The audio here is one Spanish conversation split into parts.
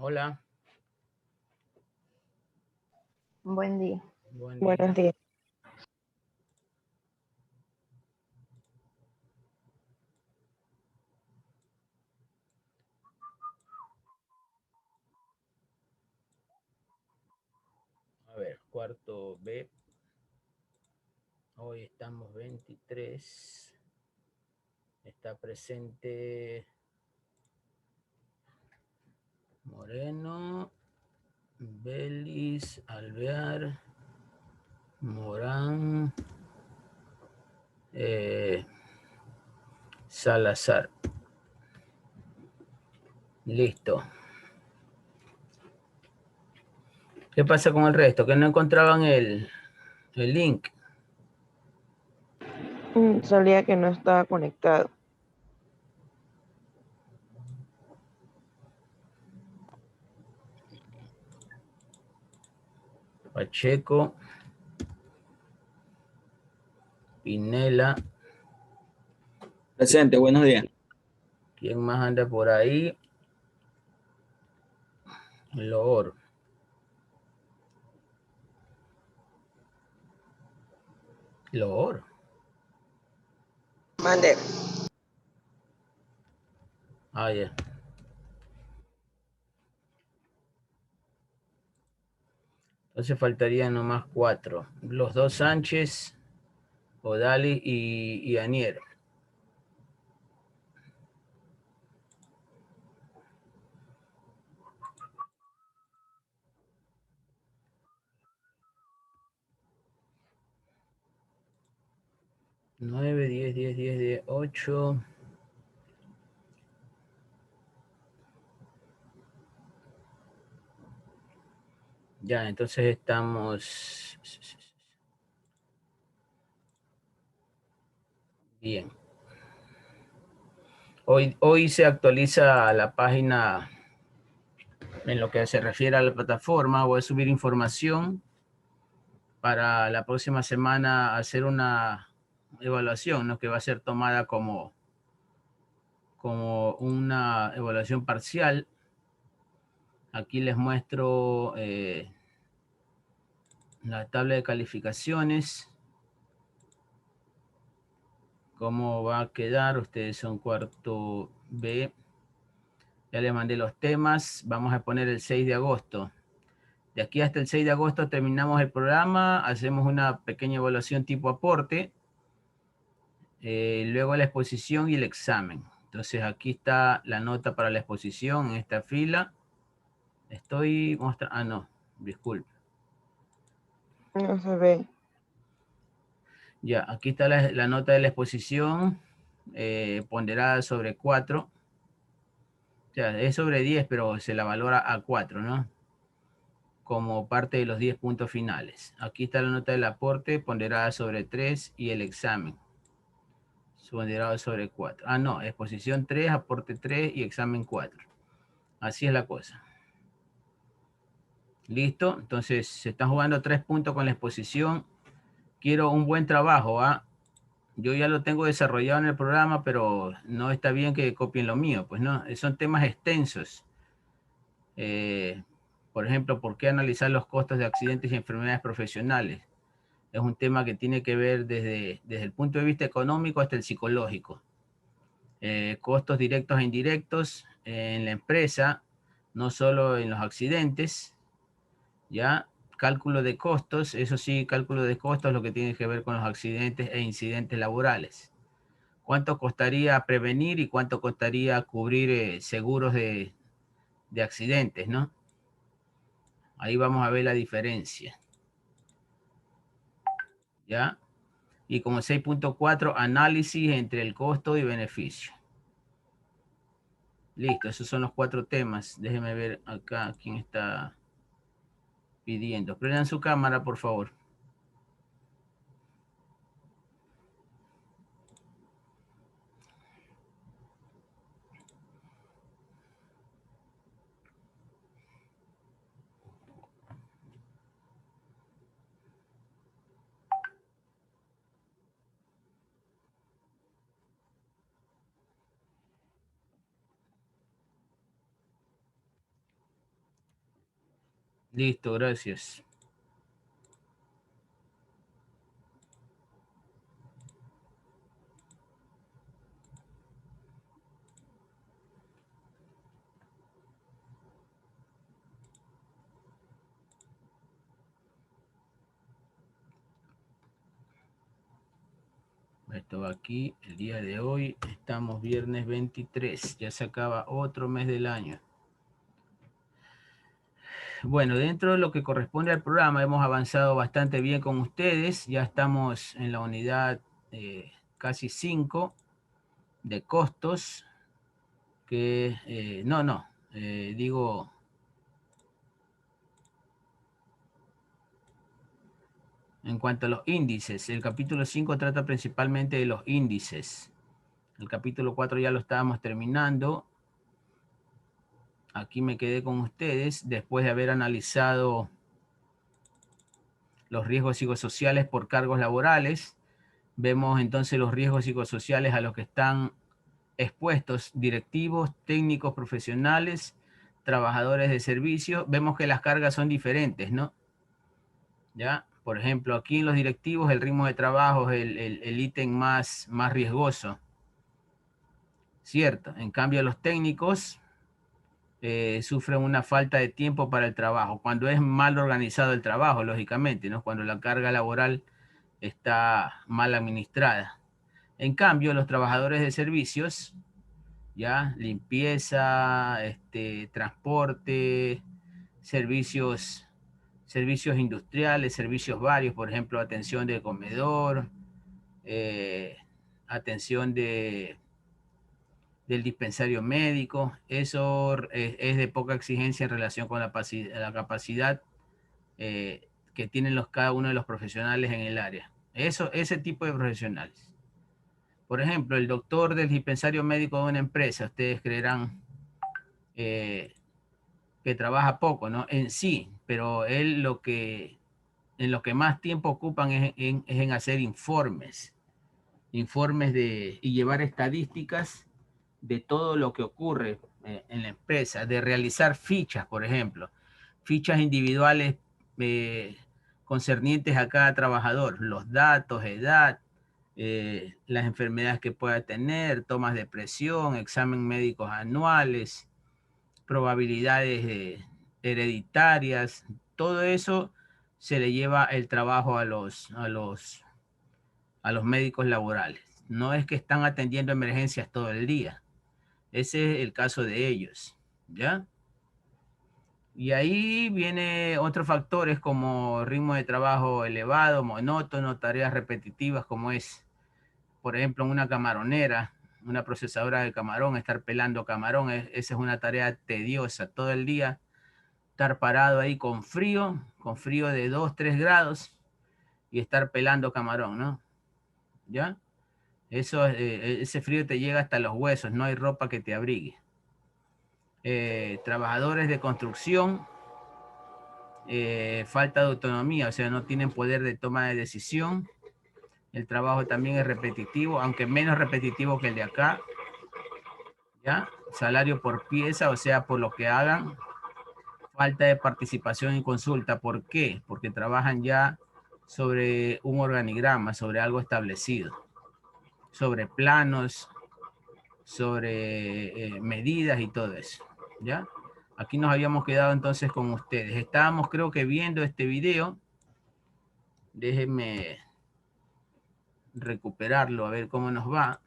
Hola. Buen día. Buen Buenos día. días. A ver, cuarto B. Hoy estamos 23. Está presente Moreno, Belis, Alvear, Morán, Salazar. Listo. ¿Qué pasa con el resto? Que no encontraban el link. Salía que no estaba conectado. Pacheco, Pinela. Presente, buenos días. ¿Quién más anda por ahí? Loor. Loor. Mande. Ah, ya. Entonces faltarían nomás 4. Los dos Sánchez, Odali y Anier. Nueve, 10, 8. Ya, entonces estamos bien. Hoy se actualiza la página en lo que se refiere a la plataforma. Voy a subir información para la próxima semana hacer una evaluación, ¿no? Que va a ser tomada como una evaluación parcial. Aquí les muestro la tabla de calificaciones. ¿Cómo va a quedar? Ustedes son cuarto B. Ya les mandé los temas. Vamos a poner el 6 de agosto. De aquí hasta el 6 de agosto terminamos el programa. Hacemos una pequeña evaluación tipo aporte. Luego la exposición y el examen. Entonces aquí está la nota para la exposición en esta fila. Estoy mostrando... Ah, no. Disculpe. No se ve. Ya, aquí está la nota de la exposición. Ponderada sobre 4. O sea, es sobre 10, pero se la valora a 4, ¿no? Como parte de los 10 puntos finales. Aquí está la nota del aporte, ponderada sobre 3 y el examen. Ponderado sobre 4. Ah, no, exposición 3, aporte 3 y examen 4. Así es la cosa. Listo, entonces se están jugando 3 puntos con la exposición. Quiero un buen trabajo, ¿ah? Yo ya lo tengo desarrollado en el programa, pero no está bien que copien lo mío, pues no, son temas extensos. Por ejemplo, ¿por qué analizar los costos de accidentes y enfermedades profesionales? Es un tema que tiene que ver desde el punto de vista económico hasta el psicológico. Costos directos e indirectos en la empresa, no solo en los accidentes, ¿ya? Cálculo de costos, eso sí, cálculo de costos, lo que tiene que ver con los accidentes e incidentes laborales. ¿Cuánto costaría prevenir y cuánto costaría cubrir seguros de accidentes, ¿no? Ahí vamos a ver la diferencia. ¿Ya? Y como 6.4, análisis entre el costo y beneficio. Listo, esos son los 4 temas. Déjenme ver acá quién está pidiendo. Prendan su cámara, por favor. Listo, gracias. Esto va aquí, el día de hoy, estamos viernes 23, ya se acaba otro mes del año. Bueno, dentro de lo que corresponde al programa, hemos avanzado bastante bien con ustedes, ya estamos en la unidad casi 5 de costos, que, digo, en cuanto a los índices, el capítulo 5 trata principalmente de los índices. El capítulo 4 ya lo estábamos terminando. Aquí me quedé con ustedes después de haber analizado los riesgos psicosociales por cargos laborales. Vemos entonces los riesgos psicosociales a los que están expuestos directivos, técnicos, profesionales, trabajadores de servicio. Vemos que las cargas son diferentes, ¿no? ¿Ya? Por ejemplo, aquí en los directivos el ritmo de trabajo es el ítem más riesgoso, ¿cierto? En cambio, los técnicos sufren una falta de tiempo para el trabajo, cuando es mal organizado el trabajo, lógicamente, ¿no? Cuando la carga laboral está mal administrada. En cambio, los trabajadores de servicios, ya, limpieza, transporte, servicios industriales, servicios varios, por ejemplo, atención de comedor, atención del dispensario médico. Eso es de poca exigencia en relación con la capacidad que tienen cada uno de los profesionales en el área. Ese tipo de profesionales. Por ejemplo, el doctor del dispensario médico de una empresa, ustedes creerán que trabaja poco, ¿no? En sí, pero él en lo que más tiempo ocupan es en hacer informes y llevar estadísticas de todo lo que ocurre en la empresa, de realizar fichas, por ejemplo, fichas individuales concernientes a cada trabajador, los datos, edad, las enfermedades que pueda tener, tomas de presión, exámenes médicos anuales, probabilidades hereditarias, todo eso se le lleva el trabajo a los médicos laborales. No es que están atendiendo emergencias todo el día. Ese es el caso de ellos, ¿ya? Y ahí viene otros factores como ritmo de trabajo elevado, monótono, tareas repetitivas como es, por ejemplo, una camaronera, una procesadora de camarón, estar pelando camarón, esa es una tarea tediosa todo el día, estar parado ahí con frío de 2, 3 grados y estar pelando camarón, ¿no? ¿Ya? Ese frío te llega hasta los huesos, no hay ropa que te abrigue. Trabajadores de construcción, falta de autonomía, o sea, no tienen poder de toma de decisión. El trabajo también es repetitivo, aunque menos repetitivo que el de acá. ¿Ya? Salario por pieza, o sea, por lo que hagan. Falta de participación en consulta. ¿Por qué? Porque trabajan ya sobre un organigrama, sobre algo establecido, sobre planos, sobre medidas y todo eso, ¿ya? Aquí nos habíamos quedado entonces con ustedes. Estábamos, creo que, viendo este video. Déjenme recuperarlo, a ver cómo nos va.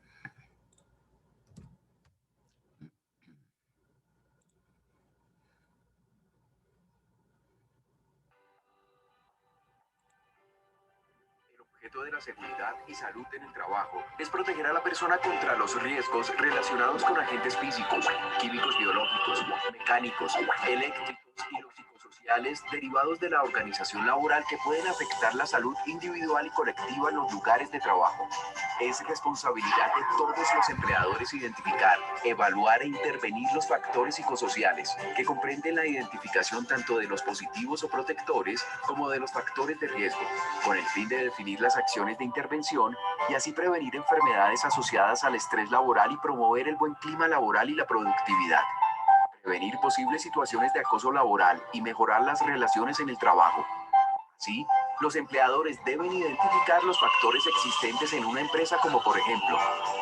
El objeto de la seguridad y salud en el trabajo es proteger a la persona contra los riesgos relacionados con agentes físicos, químicos biológicos, mecánicos, eléctricos y los psicosociales derivados de la organización laboral que pueden afectar la salud individual y colectiva en los lugares de trabajo. Es responsabilidad de todos los empleadores identificar, evaluar e intervenir los factores psicosociales, que comprenden la identificación tanto de los positivos o protectores como de los factores de riesgo, con el fin de definir las acciones de intervención y así prevenir enfermedades asociadas al estrés laboral y promover el buen clima laboral y la productividad. prevenir posibles situaciones de acoso laboral y mejorar las relaciones en el trabajo. Así, los empleadores deben identificar los factores existentes en una empresa como por ejemplo,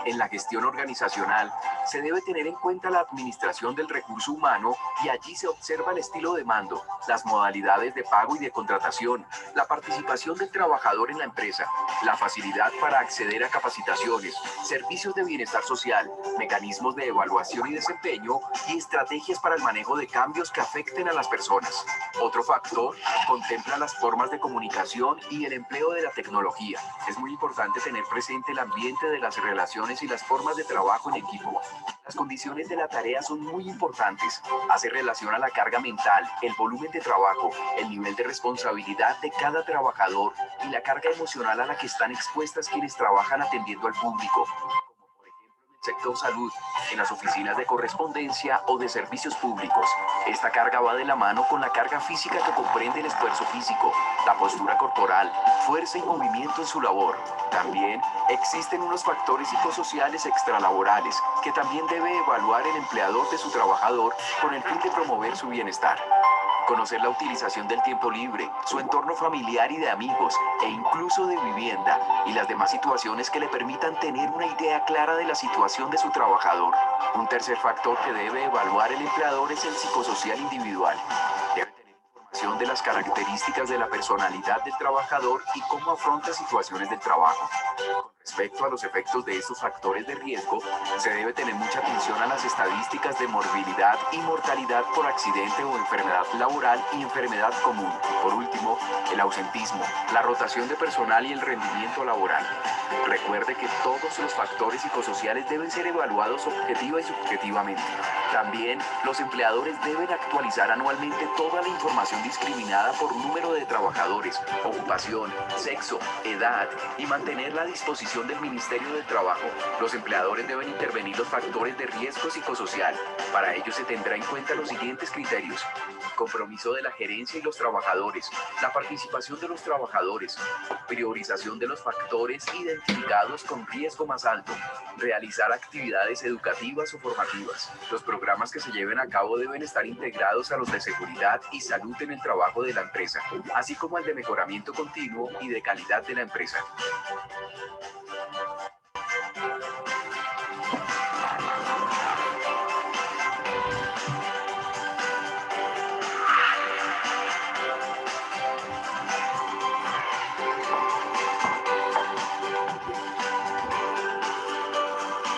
en la gestión organizacional, se debe tener en cuenta la administración del recurso humano y allí se observa el estilo de mando, las modalidades de pago y de contratación, la participación del trabajador en la empresa, la facilidad para acceder a capacitaciones, servicios de bienestar social, mecanismos de evaluación y desempeño y estrategias para el manejo de cambios que afecten a las personas. Otro factor contempla las formas de comunicación y el empleo de la tecnología. Es muy importante tener presente el ambiente de las relaciones y las formas de trabajo en equipo. Las condiciones de la tarea son muy importantes. Hace relación a la carga mental, el volumen de trabajo, el nivel de responsabilidad de cada trabajador y la carga emocional a la que están expuestas quienes trabajan atendiendo al público. Sector salud, en las oficinas de correspondencia o de servicios públicos. Esta carga va de la mano con la carga física que comprende el esfuerzo físico, la postura corporal, fuerza y movimiento en su labor. También existen unos factores psicosociales extralaborales que también debe evaluar el empleador de su trabajador con el fin de promover su bienestar. Conocer la utilización del tiempo libre, su entorno familiar y de amigos, e incluso de vivienda, y las demás situaciones que le permitan tener una idea clara de la situación de su trabajador. Un tercer factor que debe evaluar el empleador es el psicosocial individual. Debe tener información de las características de la personalidad del trabajador y cómo afronta situaciones del trabajo. Respecto a los efectos de estos factores de riesgo, se debe tener mucha atención a las estadísticas de morbilidad y mortalidad por accidente o enfermedad laboral y enfermedad común. Por último, el ausentismo, la rotación de personal y el rendimiento laboral. Recuerde que todos los factores psicosociales deben ser evaluados objetiva y subjetivamente. También, los empleadores deben actualizar anualmente toda la información discriminada por número de trabajadores, ocupación, sexo, edad y mantenerla a disposición del Ministerio del Trabajo. Los empleadores deben intervenir los factores de riesgo psicosocial. Para ello se tendrá en cuenta los siguientes criterios: compromiso de la gerencia y los trabajadores, la participación de los trabajadores, priorización de los factores identificados con riesgo más alto, realizar actividades educativas o formativas. Los programas que se lleven a cabo deben estar integrados a los de seguridad y salud en el trabajo de la empresa, así como al de mejoramiento continuo y de calidad de la empresa.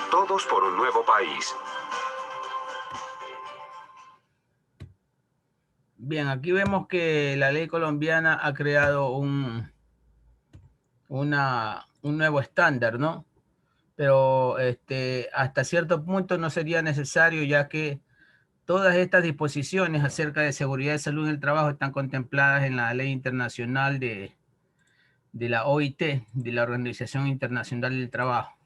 Todos por un nuevo país. Bien, aquí vemos que la ley colombiana ha creado un nuevo estándar, ¿no? Pero hasta cierto punto no sería necesario, ya que todas estas disposiciones acerca de seguridad y salud en el trabajo están contempladas en la ley internacional de la OIT, de la Organización Internacional del Trabajo.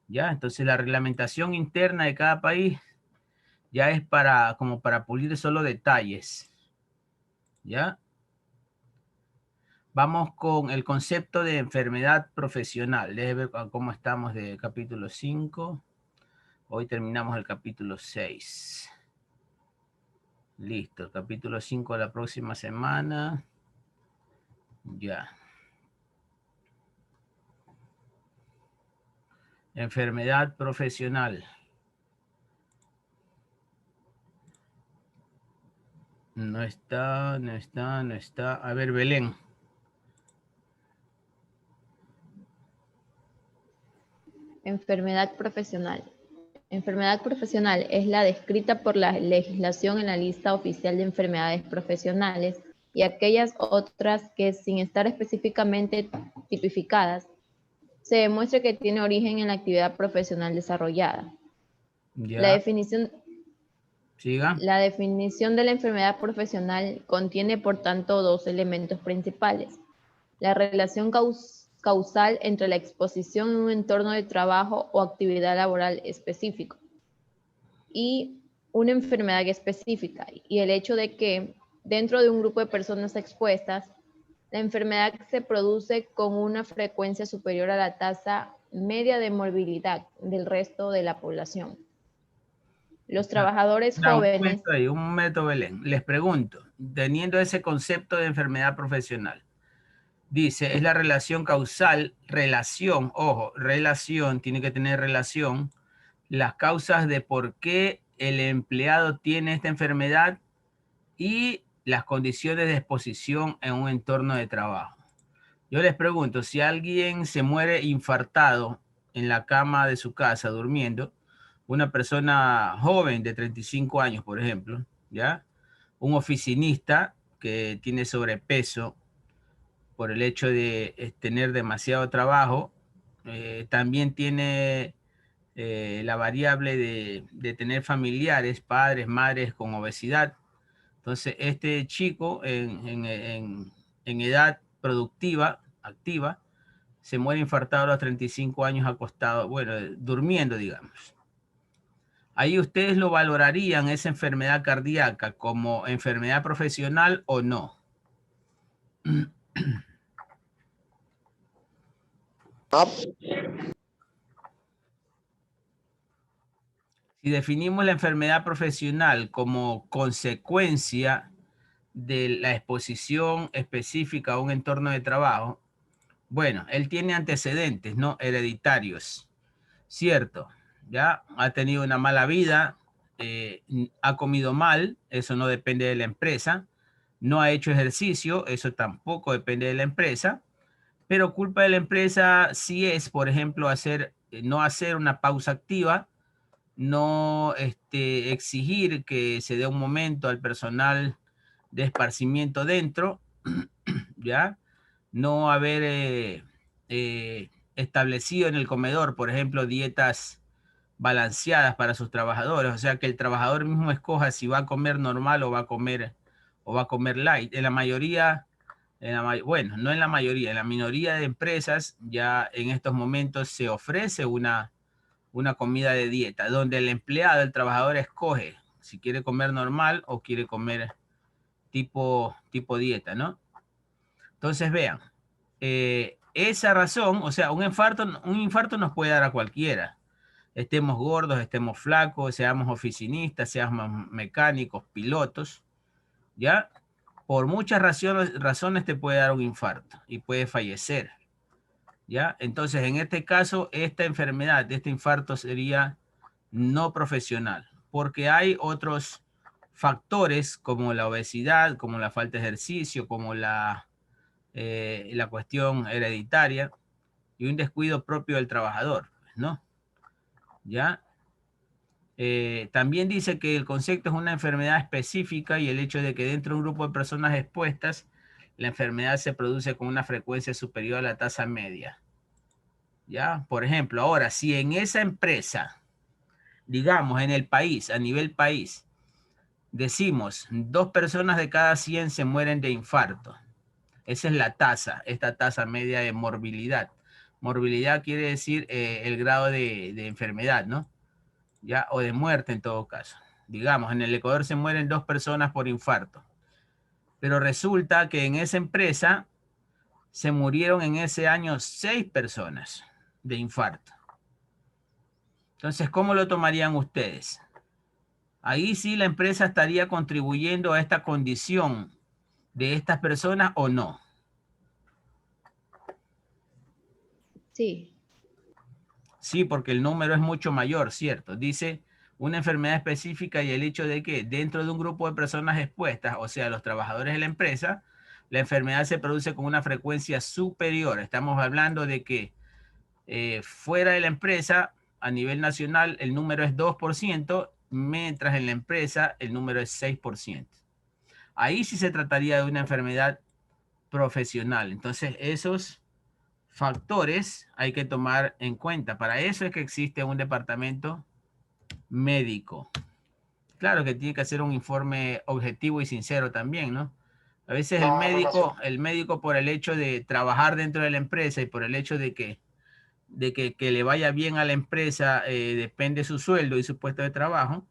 ¿Ya? Entonces la reglamentación interna de cada país ya es como para pulir solo detalles. ¿Ya? Vamos con el concepto de enfermedad profesional. Déjenme ver cómo estamos de capítulo 5. Hoy terminamos el capítulo 6. Listo, capítulo 5 la próxima semana. Ya. Enfermedad profesional. No está. A ver, Belén. Enfermedad profesional. Enfermedad profesional es la descrita por la legislación en la lista oficial de enfermedades profesionales y aquellas otras que, sin estar específicamente tipificadas, se demuestra que tiene origen en la actividad profesional desarrollada. Ya. La definición Siga. La definición de la enfermedad profesional contiene, por tanto, dos elementos principales: la relación causal entre la exposición en un entorno de trabajo o actividad laboral específico y una enfermedad específica, y el hecho de que, dentro de un grupo de personas expuestas, la enfermedad se produce con una frecuencia superior a la tasa media de morbilidad del resto de la población. Los trabajadores No, jóvenes, un momento, Belén. Les pregunto, teniendo ese concepto de enfermedad profesional, dice, es la relación causal, relación, ojo, relación, tiene que tener relación, las causas de por qué el empleado tiene esta enfermedad y las condiciones de exposición en un entorno de trabajo. Yo les pregunto, si alguien se muere infartado en la cama de su casa durmiendo, una persona joven de 35 años, por ejemplo, ¿ya? Un oficinista que tiene sobrepeso por el hecho de tener demasiado trabajo, también tiene la variable de tener familiares, padres, madres con obesidad. Entonces, este chico en edad productiva, activa, se muere infartado a los 35 años acostado, bueno, durmiendo, digamos. Ahí ustedes lo valorarían, esa enfermedad cardíaca, como enfermedad profesional o no. Si definimos la enfermedad profesional como consecuencia de la exposición específica a un entorno de trabajo, bueno, él tiene antecedentes, ¿no? Hereditarios, ¿cierto? Ya ha tenido una mala vida, ha comido mal, eso no depende de la empresa, no ha hecho ejercicio, eso tampoco depende de la empresa, pero culpa de la empresa sí es, por ejemplo, no hacer una pausa activa, no exigir que se dé un momento al personal de esparcimiento dentro, ¿ya? No haber establecido en el comedor, por ejemplo, dietas balanceadas para sus trabajadores, o sea, que el trabajador mismo escoja si va a comer normal o va a comer light. En la mayoría, bueno, no en la mayoría, en la minoría de empresas ya en estos momentos se ofrece una comida de dieta, donde el empleado, el trabajador escoge si quiere comer normal o quiere comer tipo dieta, ¿no? Entonces vean, esa razón, o sea, un infarto nos puede dar a cualquiera. Estemos gordos, estemos flacos, seamos oficinistas, seamos mecánicos, pilotos, ¿ya? Por muchas razones te puede dar un infarto y puede fallecer, ¿ya? Entonces, en este caso, esta enfermedad, este infarto sería no profesional, porque hay otros factores como la obesidad, como la falta de ejercicio, como la cuestión hereditaria y un descuido propio del trabajador, ¿no? ¿Ya? También dice que el concepto es una enfermedad específica y el hecho de que dentro de un grupo de personas expuestas, la enfermedad se produce con una frecuencia superior a la tasa media. ¿Ya? Por ejemplo, ahora, si en esa empresa, digamos, en el país, a nivel país, decimos 2 personas de cada 100 se mueren de infarto. Esa es la tasa, esta tasa media de morbilidad. Morbilidad quiere decir el grado de enfermedad, ¿no? ¿Ya? O de muerte en todo caso. Digamos, en el Ecuador se mueren 2 personas por infarto. Pero resulta que en esa empresa se murieron en ese año 6 personas de infarto. Entonces, ¿cómo lo tomarían ustedes? Ahí sí la empresa estaría contribuyendo a esta condición de estas personas o no. sí, Sí, porque el número es mucho mayor, ¿cierto? Dice una enfermedad específica y el hecho de que dentro de un grupo de personas expuestas, o sea, los trabajadores de la empresa, la enfermedad se produce con una frecuencia superior. Estamos hablando de que fuera de la empresa, a nivel nacional, el número es 2%, mientras en la empresa el número es 6%. Ahí sí se trataría de una enfermedad profesional. Entonces, esos factores hay que tomar en cuenta. Para eso es que existe un departamento médico. Claro que tiene que hacer un informe objetivo y sincero también, ¿no? A veces el médico por el hecho de trabajar dentro de la empresa y por el hecho de que le vaya bien a la empresa, depende su sueldo y su puesto de trabajo,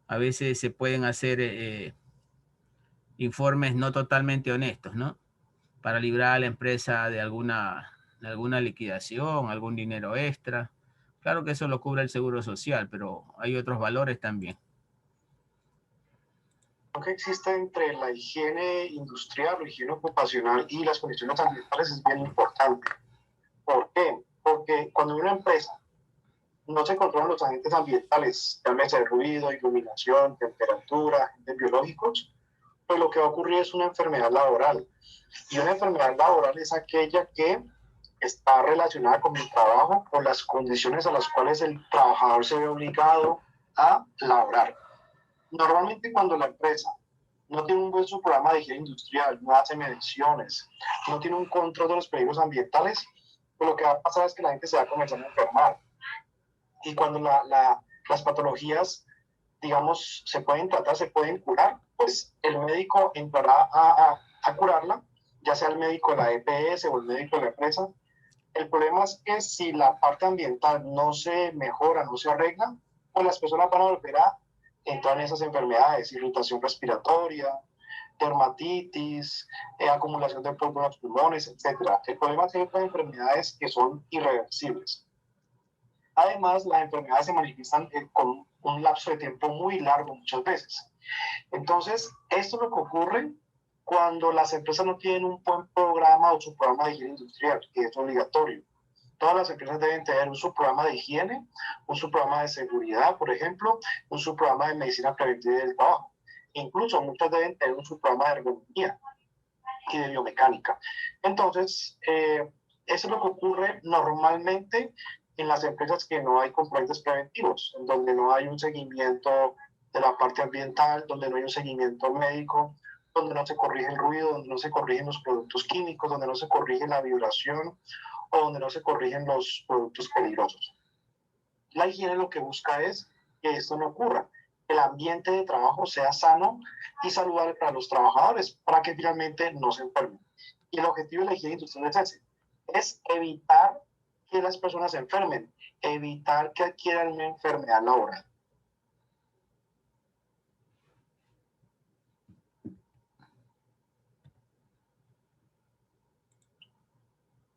a veces se pueden hacer informes no totalmente honestos, ¿no? Para librar a la empresa de alguna liquidación, algún dinero extra. Claro que eso lo cubre el Seguro Social, pero hay otros valores también. que existe entre la higiene industrial o higiene ocupacional y las condiciones ambientales es bien importante. ¿Por qué? Porque cuando una empresa no se controlan los agentes ambientales, llámese ruido, iluminación, temperatura, agentes biológicos, pues lo que va a ocurrir es una enfermedad laboral. Y una enfermedad laboral es aquella que está relacionada con el trabajo o las condiciones a las cuales el trabajador se ve obligado a laborar. Normalmente cuando la empresa no tiene un buen su programa de higiene industrial, no hace mediciones, no tiene un control de los peligros ambientales, pues lo que va a pasar es que la gente se va a comenzar a enfermar. Y cuando las patologías, digamos, se pueden tratar, se pueden curar, pues el médico entrará a curarla, ya sea el médico de la EPS o el médico de la empresa. El problema es que si la parte ambiental no se mejora, no se arregla, pues las personas van a volver a entrar en esas enfermedades, irritación respiratoria, dermatitis, acumulación de polvo en los pulmones, etc. El problema es que hay otras enfermedades que son irreversibles. Además, las enfermedades se manifiestan con un lapso de tiempo muy largo muchas veces. Entonces, esto es lo que ocurre cuando las empresas no tienen un buen programa o su programa de higiene industrial, que es obligatorio. Todas las empresas deben tener un subprograma de higiene, un subprograma de seguridad, por ejemplo, un subprograma de medicina preventiva del trabajo. Incluso muchas deben tener un subprograma de ergonomía y de biomecánica. Entonces, eso es lo que ocurre normalmente en las empresas que no hay componentes preventivos, en donde no hay un seguimiento de la parte ambiental, donde no hay un seguimiento médico, donde no se corrige el ruido, donde no se corrigen los productos químicos, donde no se corrige la vibración o donde no se corrigen los productos peligrosos. La higiene lo que busca es que esto no ocurra, que el ambiente de trabajo sea sano y saludable para los trabajadores, para que finalmente no se enfermen. Y el objetivo de la higiene industrial es ese, es evitar que las personas se enfermen, evitar que adquieran una enfermedad laboral.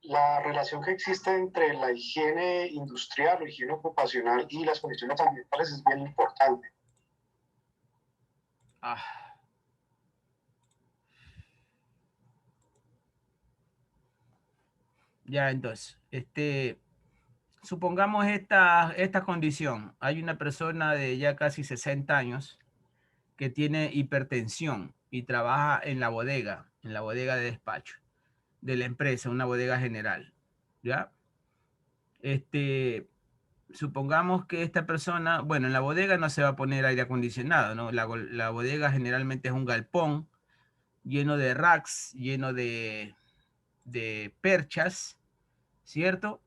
La relación que existe entre la higiene industrial o higiene ocupacional y las condiciones ambientales es bien importante. Ya, entonces, supongamos esta condición. Hay una persona de ya casi 60 años que tiene hipertensión y trabaja en la bodega de despacho de la empresa, una bodega general, ¿ya? Supongamos que esta persona, bueno, en la bodega no se va a poner aire acondicionado, ¿no? La bodega generalmente es un galpón lleno de racks, lleno de perchas, ¿cierto?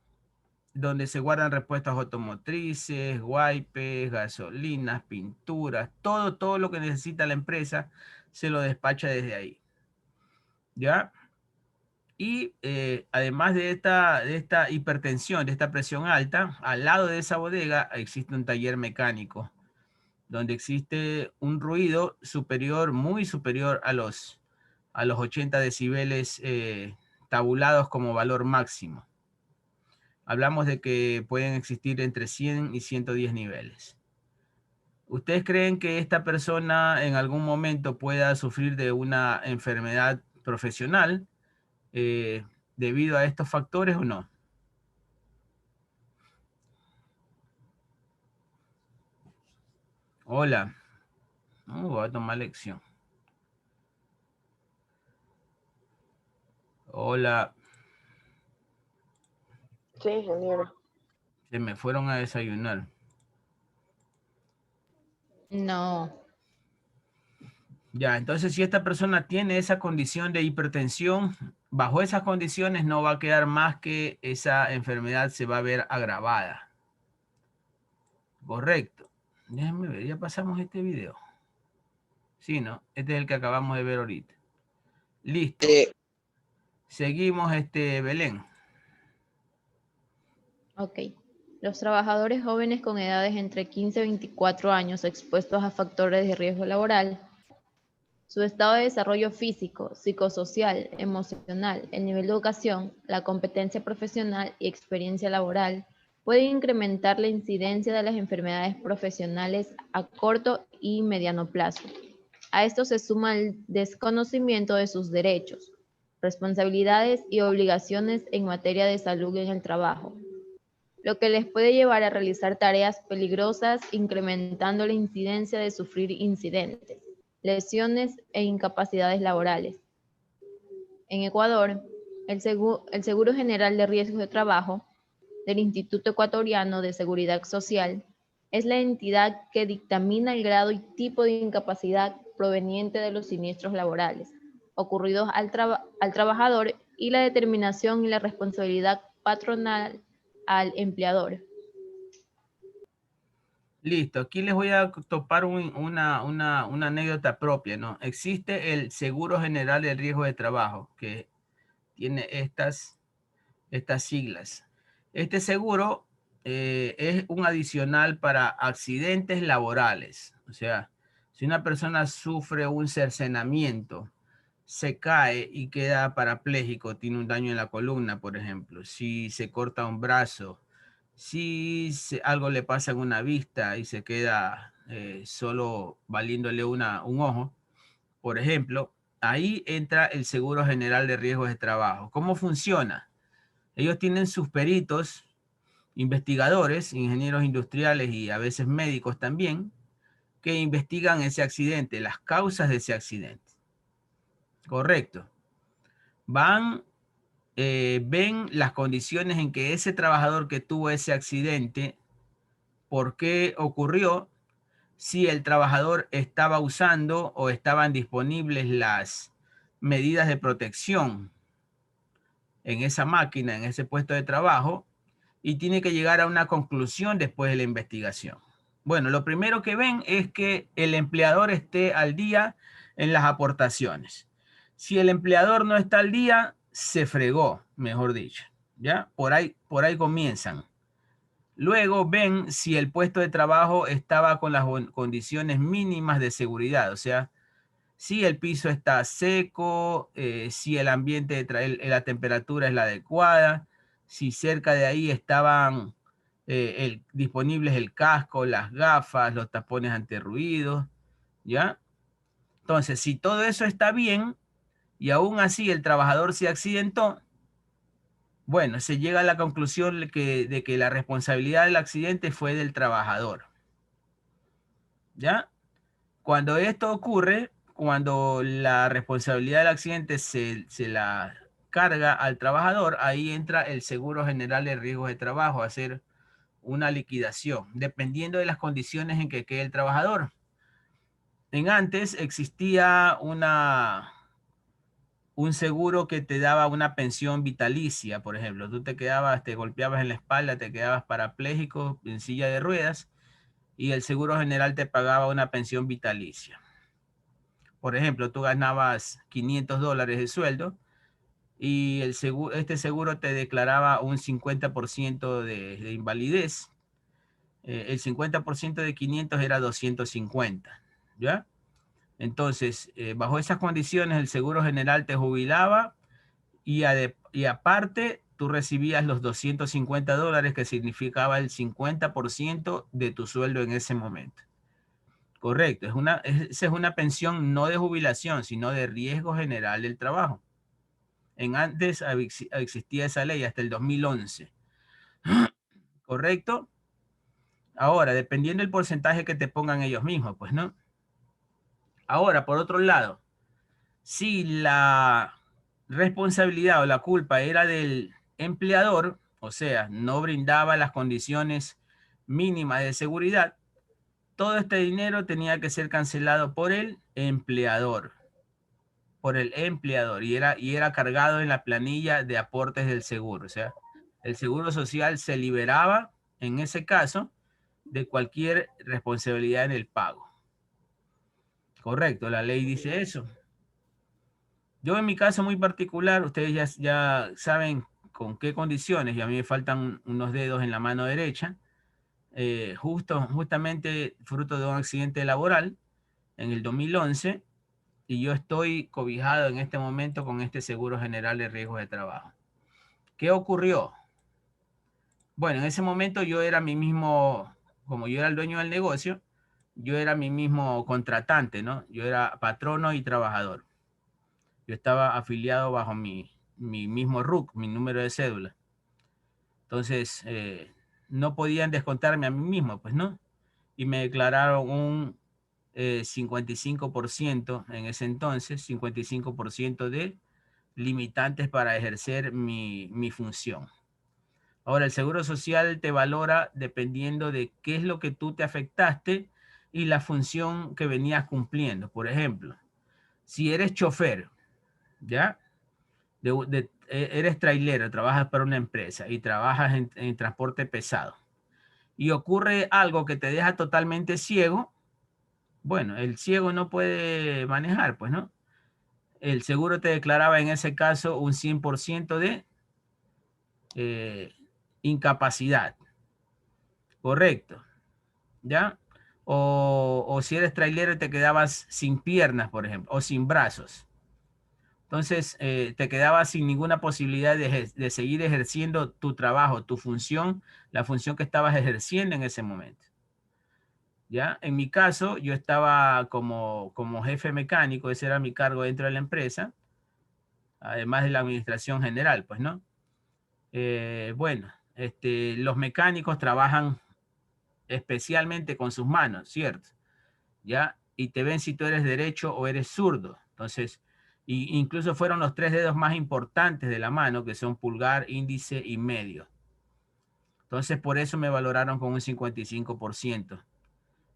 Donde se guardan repuestos automotrices, wipes, gasolinas, pinturas, todo lo que necesita la empresa se lo despacha desde ahí, ¿ya? Y además de esta hipertensión, de esta presión alta, al lado de esa bodega existe un taller mecánico, donde existe un ruido superior, muy superior a los 80 decibeles tabulados como valor máximo. Hablamos de que pueden existir entre 100 y 110 niveles. ¿Ustedes creen que esta persona en algún momento pueda sufrir de una enfermedad profesional debido a estos factores o no? Hola. Voy a tomar lección. Hola. Sí, ingeniero. Se me fueron a desayunar. No. Ya, entonces si esta persona tiene esa condición de hipertensión, bajo esas condiciones no va a quedar más que esa enfermedad se va a ver agravada. Correcto. Déjenme ver, ya pasamos este video. Sí, ¿no? Este es el que acabamos de ver ahorita. Listo. Seguimos, Belén. Ok. Los trabajadores jóvenes con edades entre 15 y 24 años expuestos a factores de riesgo laboral, su estado de desarrollo físico, psicosocial, emocional, el nivel de educación, la competencia profesional y experiencia laboral pueden incrementar la incidencia de las enfermedades profesionales a corto y mediano plazo. A esto se suma el desconocimiento de sus derechos, responsabilidades y obligaciones en materia de salud en el trabajo, lo que les puede llevar a realizar tareas peligrosas, incrementando la incidencia de sufrir incidentes, lesiones e incapacidades laborales. En Ecuador, el Seguro General de Riesgos de Trabajo del Instituto Ecuatoriano de Seguridad Social es la entidad que dictamina el grado y tipo de incapacidad proveniente de los siniestros laborales ocurridos al trabajador y la determinación y la responsabilidad patronal al empleador. Listo, aquí les voy a topar una anécdota propia, ¿no? Existe el Seguro General de Riesgo de Trabajo, que tiene estas siglas. Este seguro es un adicional para accidentes laborales. O sea, si una persona sufre un cercenamiento, se cae y queda parapléjico, tiene un daño en la columna, por ejemplo, si se corta un brazo, si algo le pasa en una vista y se queda solo valiéndole un ojo, por ejemplo, ahí entra el Seguro General de Riesgos de Trabajo. ¿Cómo funciona? Ellos tienen sus peritos, investigadores, ingenieros industriales y a veces médicos también, que investigan ese accidente, las causas de ese accidente. Correcto. Van, ven las condiciones en que ese trabajador que tuvo ese accidente, por qué ocurrió, si el trabajador estaba usando o estaban disponibles las medidas de protección en esa máquina, en ese puesto de trabajo, y tiene que llegar a una conclusión después de la investigación. Bueno, lo primero que ven es que el empleador esté al día en las aportaciones. Si el empleador no está al día, se fregó, mejor dicho. ¿Ya? Por ahí comienzan. Luego ven si el puesto de trabajo estaba con las condiciones mínimas de seguridad, o sea, si el piso está seco, si el ambiente, la temperatura es la adecuada, si cerca de ahí estaban disponibles el casco, las gafas, los tapones antirruidos, ¿ya? Entonces, si todo eso está bien y aún así el trabajador se accidentó, bueno, se llega a la conclusión de que la responsabilidad del accidente fue del trabajador, ¿ya? Cuando esto ocurre, cuando la responsabilidad del accidente se la carga al trabajador, ahí entra el Seguro General de Riesgos de Trabajo a hacer una liquidación, dependiendo de las condiciones en que quede el trabajador. Antes existía un seguro que te daba una pensión vitalicia, por ejemplo. Tú te quedabas, te golpeabas en la espalda, te quedabas parapléjico en silla de ruedas y el Seguro General te pagaba una pensión vitalicia. Por ejemplo, tú ganabas $500 de sueldo y este seguro te declaraba un 50% de invalidez. El 50% de 500 era 250, ¿ya? Entonces, bajo esas condiciones, el Seguro General te jubilaba y aparte tú recibías los $250 que significaba el 50% de tu sueldo en ese momento. Correcto, esa es una pensión no de jubilación, sino de riesgo general del trabajo. Antes existía esa ley hasta el 2011. ¿Correcto? Ahora, dependiendo del porcentaje que te pongan ellos mismos, pues, ¿no? Ahora, por otro lado, si la responsabilidad o la culpa era del empleador, o sea, no brindaba las condiciones mínimas de seguridad, todo este dinero tenía que ser cancelado por el empleador. Y era cargado en la planilla de aportes del seguro. O sea, el seguro social se liberaba, en ese caso, de cualquier responsabilidad en el pago. Correcto, la ley dice eso. Yo en mi caso muy particular, ustedes ya saben con qué condiciones, y a mí me faltan unos dedos en la mano derecha, justamente fruto de un accidente laboral en el 2011, y yo estoy cobijado en este momento con este Seguro General de Riesgos de Trabajo. ¿Qué ocurrió? Bueno, en ese momento yo era como yo era el dueño del negocio, yo era mi mismo contratante, ¿no? Yo era patrono y trabajador. Yo estaba afiliado bajo mi mismo RUC, mi número de cédula. Entonces, no podían descontarme a mí mismo, pues, ¿no? Y me declararon un 55% en ese entonces, 55% de limitantes para ejercer mi función. Ahora, el Seguro Social te valora dependiendo de qué es lo que tú te afectaste y la función que venías cumpliendo. Por ejemplo, si eres chofer, ¿ya? Eres trailero, trabajas para una empresa y trabajas en transporte pesado y ocurre algo que te deja totalmente ciego, bueno, el ciego no puede manejar, pues, ¿no? El seguro te declaraba en ese caso un 100% de incapacidad, correcto, ¿ya? O si eres trailero te quedabas sin piernas, por ejemplo, o sin brazos. Entonces, te quedabas sin ninguna posibilidad de seguir ejerciendo tu trabajo, tu función, la función que estabas ejerciendo en ese momento. ¿Ya? En mi caso, yo estaba como jefe mecánico, ese era mi cargo dentro de la empresa, además de la administración general, pues, ¿no? Bueno, los mecánicos trabajan especialmente con sus manos, ¿cierto? ¿Ya? Y te ven si tú eres derecho o eres zurdo. Entonces, incluso fueron los 3 dedos más importantes de la mano, que son pulgar, índice y medio. Entonces, por eso me valoraron con un 55%.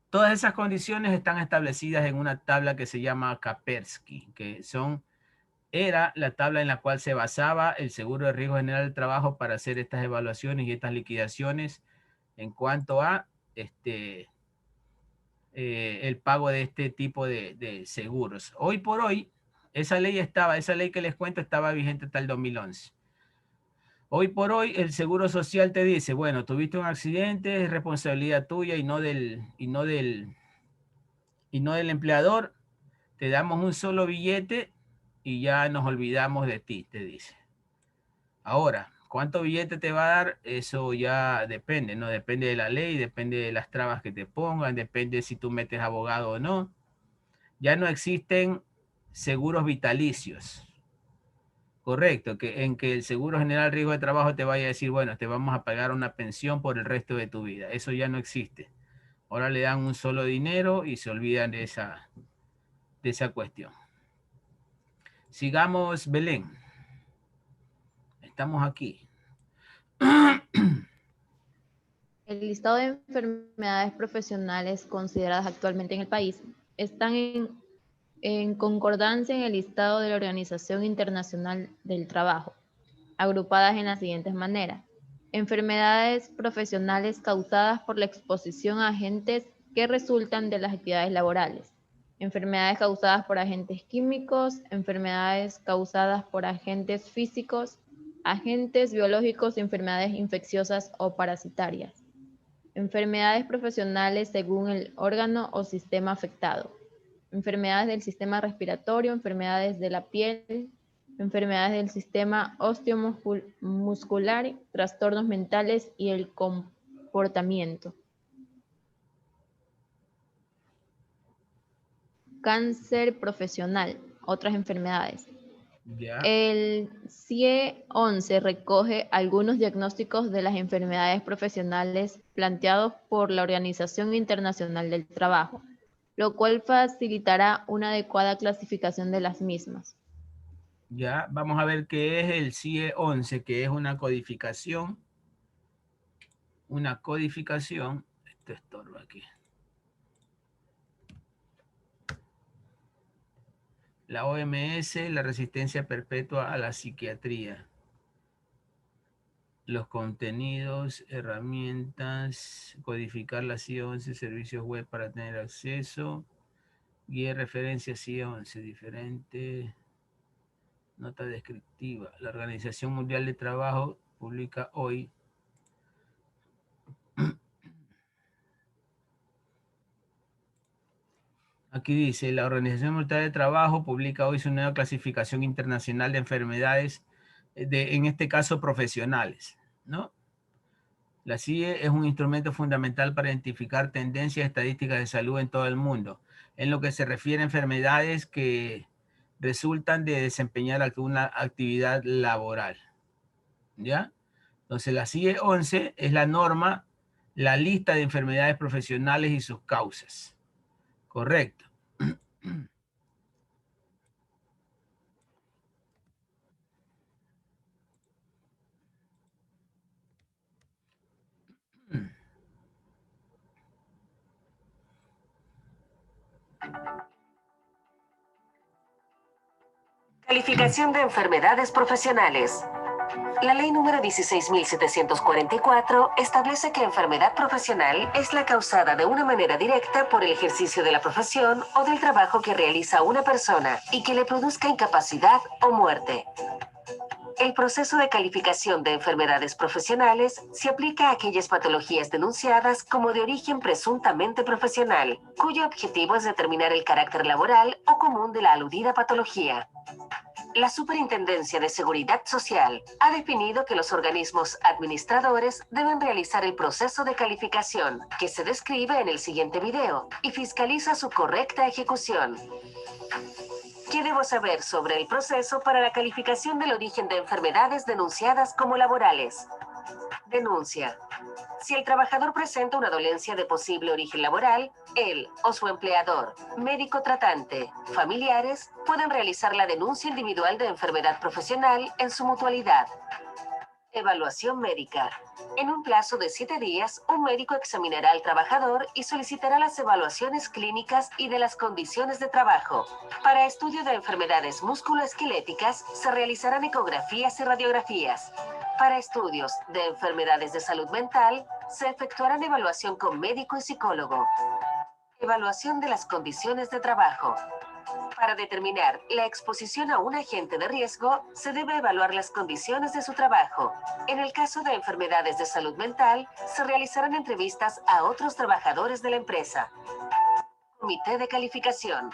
Todas esas condiciones están establecidas en una tabla que se llama Kaspersky, que era la tabla en la cual se basaba el Seguro de Riesgo General del Trabajo para hacer estas evaluaciones y estas liquidaciones en cuanto a el pago de este tipo de seguros. Hoy por hoy, esa ley que les cuento estaba vigente hasta el 2011. Hoy por hoy, el Seguro Social te dice, bueno, tuviste un accidente, es responsabilidad tuya y no del empleador, te damos un solo billete y ya nos olvidamos de ti, te dice. Ahora, ¿cuánto billete te va a dar? Eso ya depende, ¿no? Depende de la ley, depende de las trabas que te pongan, depende si tú metes abogado o no. Ya no existen seguros vitalicios. Correcto, en que el Seguro General Riesgo de Trabajo te vaya a decir, bueno, te vamos a pagar una pensión por el resto de tu vida. Eso ya no existe. Ahora le dan un solo dinero y se olvidan de esa cuestión. Sigamos, Belén. Estamos aquí. El listado de enfermedades profesionales consideradas actualmente en el país están en concordancia en el listado de la Organización Internacional del Trabajo, agrupadas en las siguientes maneras. Enfermedades profesionales causadas por la exposición a agentes que resultan de las actividades laborales. Enfermedades causadas por agentes químicos, enfermedades causadas por agentes físicos, agentes biológicos y enfermedades infecciosas o parasitarias. Enfermedades profesionales según el órgano o sistema afectado. Enfermedades del sistema respiratorio, enfermedades de la piel, enfermedades del sistema osteomuscular, trastornos mentales y el comportamiento. Cáncer profesional, otras enfermedades. Ya. El CIE 11 recoge algunos diagnósticos de las enfermedades profesionales planteados por la Organización Internacional del Trabajo, lo cual facilitará una adecuada clasificación de las mismas. Ya, vamos a ver qué es el CIE 11, que es una codificación. Esto estorba aquí. La OMS, la resistencia perpetua a la psiquiatría. Los contenidos, herramientas, codificar la CIE 11, servicios web para tener acceso. Guía de referencia CIE 11, diferente. Nota descriptiva. La Organización Mundial de Trabajo publica hoy. Aquí dice, la Organización Mundial de Trabajo publica hoy su nueva clasificación internacional de enfermedades, en este caso profesionales, ¿no? La CIE es un instrumento fundamental para identificar tendencias estadísticas de salud en todo el mundo, en lo que se refiere a enfermedades que resultan de desempeñar alguna actividad laboral. ¿Ya? Entonces la CIE 11 es la norma, la lista de enfermedades profesionales y sus causas. Correcto. Calificación de enfermedades profesionales. La ley número 16.744 establece que enfermedad profesional es la causada de una manera directa por el ejercicio de la profesión o del trabajo que realiza una persona y que le produzca incapacidad o muerte. El proceso de calificación de enfermedades profesionales se aplica a aquellas patologías denunciadas como de origen presuntamente profesional, cuyo objetivo es determinar el carácter laboral o común de la aludida patología. La Superintendencia de Seguridad Social ha definido que los organismos administradores deben realizar el proceso de calificación, que se describe en el siguiente video, y fiscaliza su correcta ejecución. ¿Qué debo saber sobre el proceso para la calificación del origen de enfermedades denunciadas como laborales? Denuncia. Si el trabajador presenta una dolencia de posible origen laboral, él o su empleador, médico tratante, familiares, pueden realizar la denuncia individual de enfermedad profesional en su mutualidad. Evaluación médica. En un plazo de 7 días, un médico examinará al trabajador y solicitará las evaluaciones clínicas y de las condiciones de trabajo. Para estudio de enfermedades musculoesqueléticas, se realizarán ecografías y radiografías. Para estudios de enfermedades de salud mental, se efectuarán evaluación con médico y psicólogo. Evaluación de las condiciones de trabajo. Para determinar la exposición a un agente de riesgo, se debe evaluar las condiciones de su trabajo. En el caso de enfermedades de salud mental, se realizarán entrevistas a otros trabajadores de la empresa. Comité de calificación.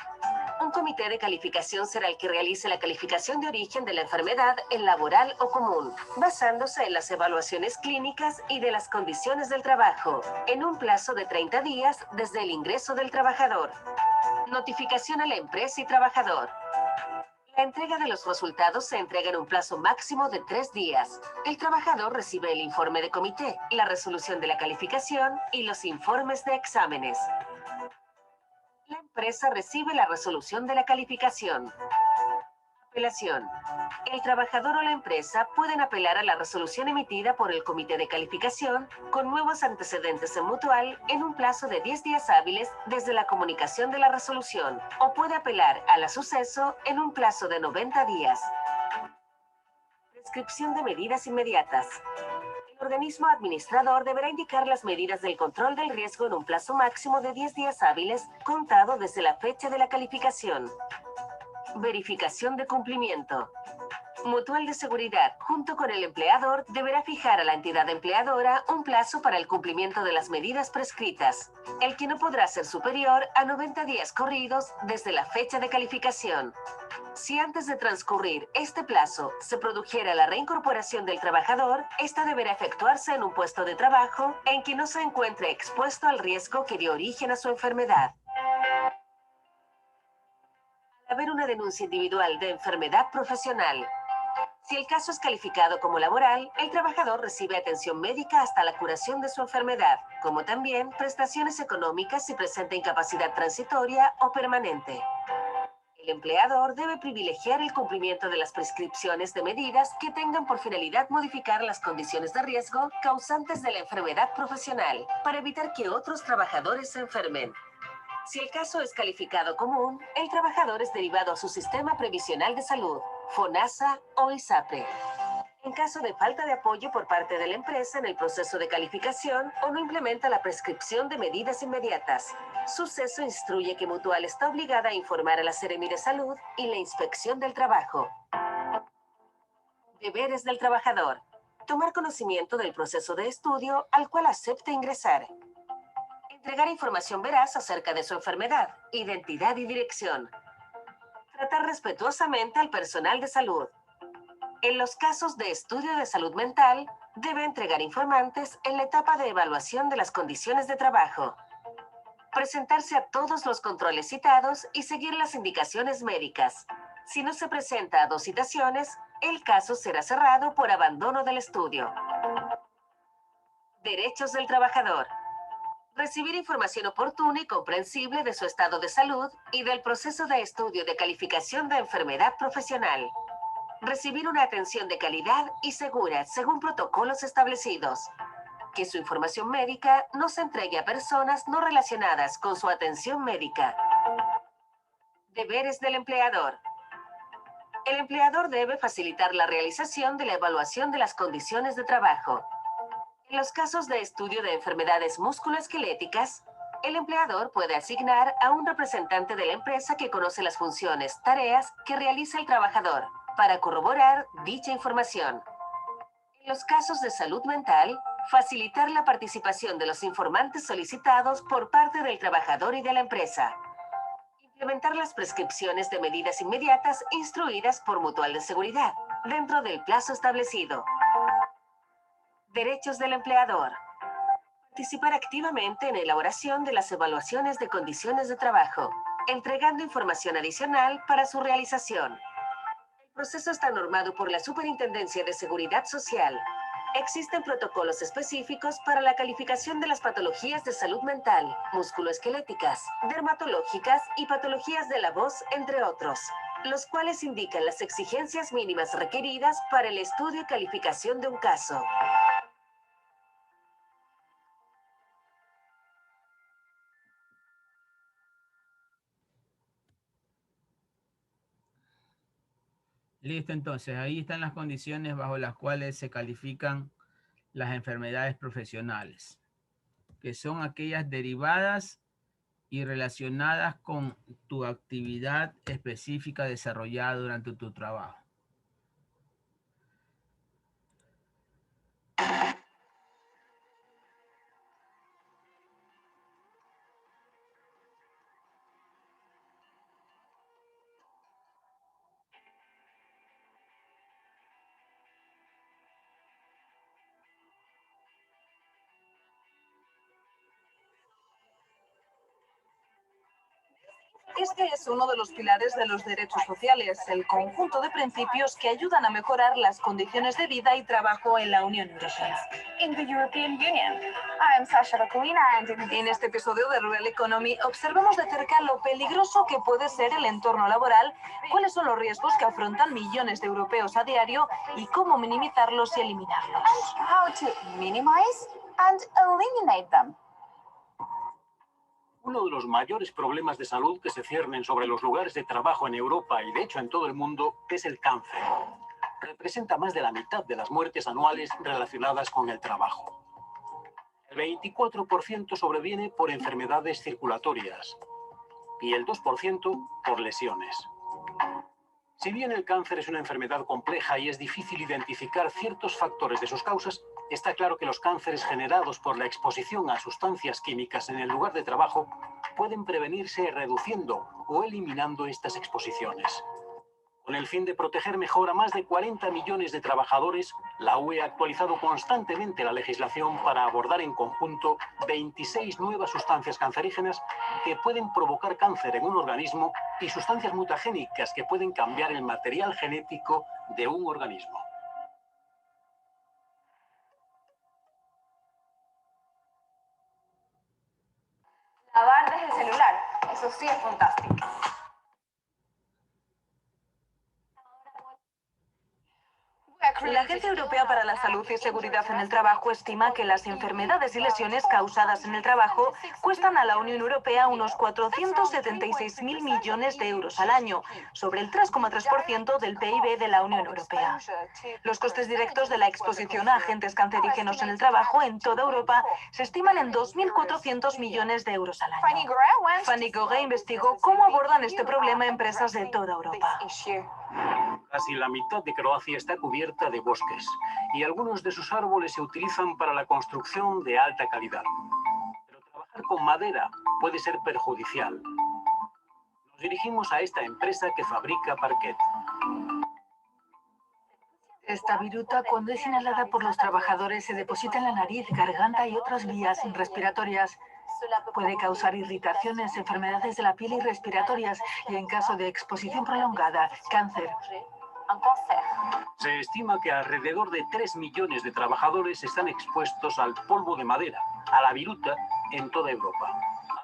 Un comité de calificación será el que realice la calificación de origen de la enfermedad en laboral o común, basándose en las evaluaciones clínicas y de las condiciones del trabajo, en un plazo de 30 días desde el ingreso del trabajador. Notificación a la empresa y trabajador. La entrega de los resultados se entrega en un plazo máximo de 3 días. El trabajador recibe el informe de comité, la resolución de la calificación y los informes de exámenes. La empresa recibe la resolución de la calificación. Apelación. El trabajador o la empresa pueden apelar a la resolución emitida por el comité de calificación con nuevos antecedentes en mutual en un plazo de 10 días hábiles desde la comunicación de la resolución, o puede apelar a la suceso en un plazo de 90 días. Prescripción de medidas inmediatas. El organismo administrador deberá indicar las medidas del control del riesgo en un plazo máximo de 10 días hábiles contado desde la fecha de la calificación. Verificación de cumplimiento. Mutual de Seguridad, junto con el empleador, deberá fijar a la entidad empleadora un plazo para el cumplimiento de las medidas prescritas, el que no podrá ser superior a 90 días corridos desde la fecha de calificación. Si antes de transcurrir este plazo se produjera la reincorporación del trabajador, esta deberá efectuarse en un puesto de trabajo en que no se encuentre expuesto al riesgo que dio origen a su enfermedad. Al haber una denuncia individual de enfermedad profesional, si el caso es calificado como laboral, el trabajador recibe atención médica hasta la curación de su enfermedad, como también prestaciones económicas si presenta incapacidad transitoria o permanente. El empleador debe privilegiar el cumplimiento de las prescripciones de medidas que tengan por finalidad modificar las condiciones de riesgo causantes de la enfermedad profesional, para evitar que otros trabajadores se enfermen. Si el caso es calificado común, el trabajador es derivado a su sistema previsional de salud, FONASA o ISAPRE. En caso de falta de apoyo por parte de la empresa en el proceso de calificación o no implementa la prescripción de medidas inmediatas, Suceso instruye que Mutual está obligada a informar a la Seremi de Salud y la Inspección del Trabajo. Deberes del trabajador. Tomar conocimiento del proceso de estudio al cual acepta ingresar. Entregar información veraz acerca de su enfermedad, identidad y dirección. Tratar respetuosamente al personal de salud. En los casos de estudio de salud mental, debe entregar informantes en la etapa de evaluación de las condiciones de trabajo, presentarse a todos los controles citados y seguir las indicaciones médicas. Si no se presenta a 2 citaciones, el caso será cerrado por abandono del estudio. Derechos del trabajador. Recibir información oportuna y comprensible de su estado de salud y del proceso de estudio de calificación de enfermedad profesional. Recibir una atención de calidad y segura según protocolos establecidos. Que su información médica no se entregue a personas no relacionadas con su atención médica. Deberes del empleador. El empleador debe facilitar la realización de la evaluación de las condiciones de trabajo. En los casos de estudio de enfermedades musculoesqueléticas, el empleador puede asignar a un representante de la empresa que conoce las funciones, tareas que realiza el trabajador, para corroborar dicha información. En los casos de salud mental, facilitar la participación de los informantes solicitados por parte del trabajador y de la empresa. Implementar las prescripciones de medidas inmediatas instruidas por Mutual de Seguridad, dentro del plazo establecido. Derechos del empleador. Participar activamente en la elaboración de las evaluaciones de condiciones de trabajo, entregando información adicional para su realización. El proceso está normado por la Superintendencia de Seguridad Social. Existen protocolos específicos para la calificación de las patologías de salud mental, musculoesqueléticas, dermatológicas y patologías de la voz, entre otros, los cuales indican las exigencias mínimas requeridas para el estudio y calificación de un caso. Listo, entonces ahí están las condiciones bajo las cuales se califican las enfermedades profesionales, que son aquellas derivadas y relacionadas con tu actividad específica desarrollada durante tu trabajo. Este es uno de los pilares de los derechos sociales, el conjunto de principios que ayudan a mejorar las condiciones de vida y trabajo en la Unión Europea. In the European Union. I am Sasha Bakulina and En este episodio de Rural Economy observamos de cerca lo peligroso que puede ser el entorno laboral, cuáles son los riesgos que afrontan millones de europeos a diario y cómo minimizarlos y eliminarlos. how to minimize and eliminate them. Uno de los mayores problemas de salud que se ciernen sobre los lugares de trabajo en Europa y de hecho en todo el mundo es el cáncer. Representa más de la mitad de las muertes anuales relacionadas con el trabajo. El 24% sobreviene por enfermedades circulatorias y el 2% por lesiones. Si bien el cáncer es una enfermedad compleja y es difícil identificar ciertos factores de sus causas, está claro que los cánceres generados por la exposición a sustancias químicas en el lugar de trabajo pueden prevenirse reduciendo o eliminando estas exposiciones. Con el fin de proteger mejor a más de 40 millones de trabajadores, la UE ha actualizado constantemente la legislación para abordar en conjunto 26 nuevas sustancias cancerígenas que pueden provocar cáncer en un organismo y sustancias mutagénicas que pueden cambiar el material genético de un organismo. Lavar desde el celular. Eso sí es fantástico. La Agencia Europea para la Salud y Seguridad en el Trabajo estima que las enfermedades y lesiones causadas en el trabajo cuestan a la Unión Europea unos 476.000 millones de euros al año, sobre el 3,3% del PIB de la Unión Europea. Los costes directos de la exposición a agentes cancerígenos en el trabajo en toda Europa se estiman en 2.400 millones de euros al año. Fanny Gogue investigó cómo abordan este problema empresas de toda Europa. Casi la mitad de Croacia está cubierta de bosques y algunos de sus árboles se utilizan para la construcción de alta calidad. Pero trabajar con madera puede ser perjudicial. Nos dirigimos a esta empresa que fabrica parquet. Esta viruta, cuando es inhalada por los trabajadores, se deposita en la nariz, garganta y otras vías respiratorias. Puede causar irritaciones, enfermedades de la piel y respiratorias y, en caso de exposición prolongada, cáncer. Se estima que alrededor de 3 millones de trabajadores están expuestos al polvo de madera, a la viruta, en toda Europa.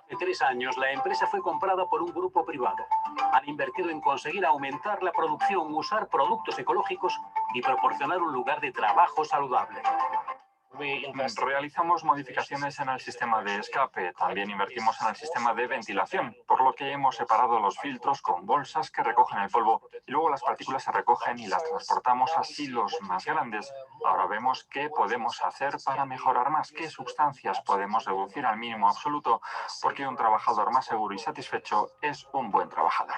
Hace 3 años, la empresa fue comprada por un grupo privado. Han invertido en conseguir aumentar la producción, usar productos ecológicos y proporcionar un lugar de trabajo saludable. Realizamos modificaciones en el sistema de escape, también invertimos en el sistema de ventilación, por lo que hemos separado los filtros con bolsas que recogen el polvo y luego las partículas se recogen y las transportamos a silos más grandes. Ahora vemos qué podemos hacer para mejorar más, qué sustancias podemos reducir al mínimo absoluto, porque un trabajador más seguro y satisfecho es un buen trabajador.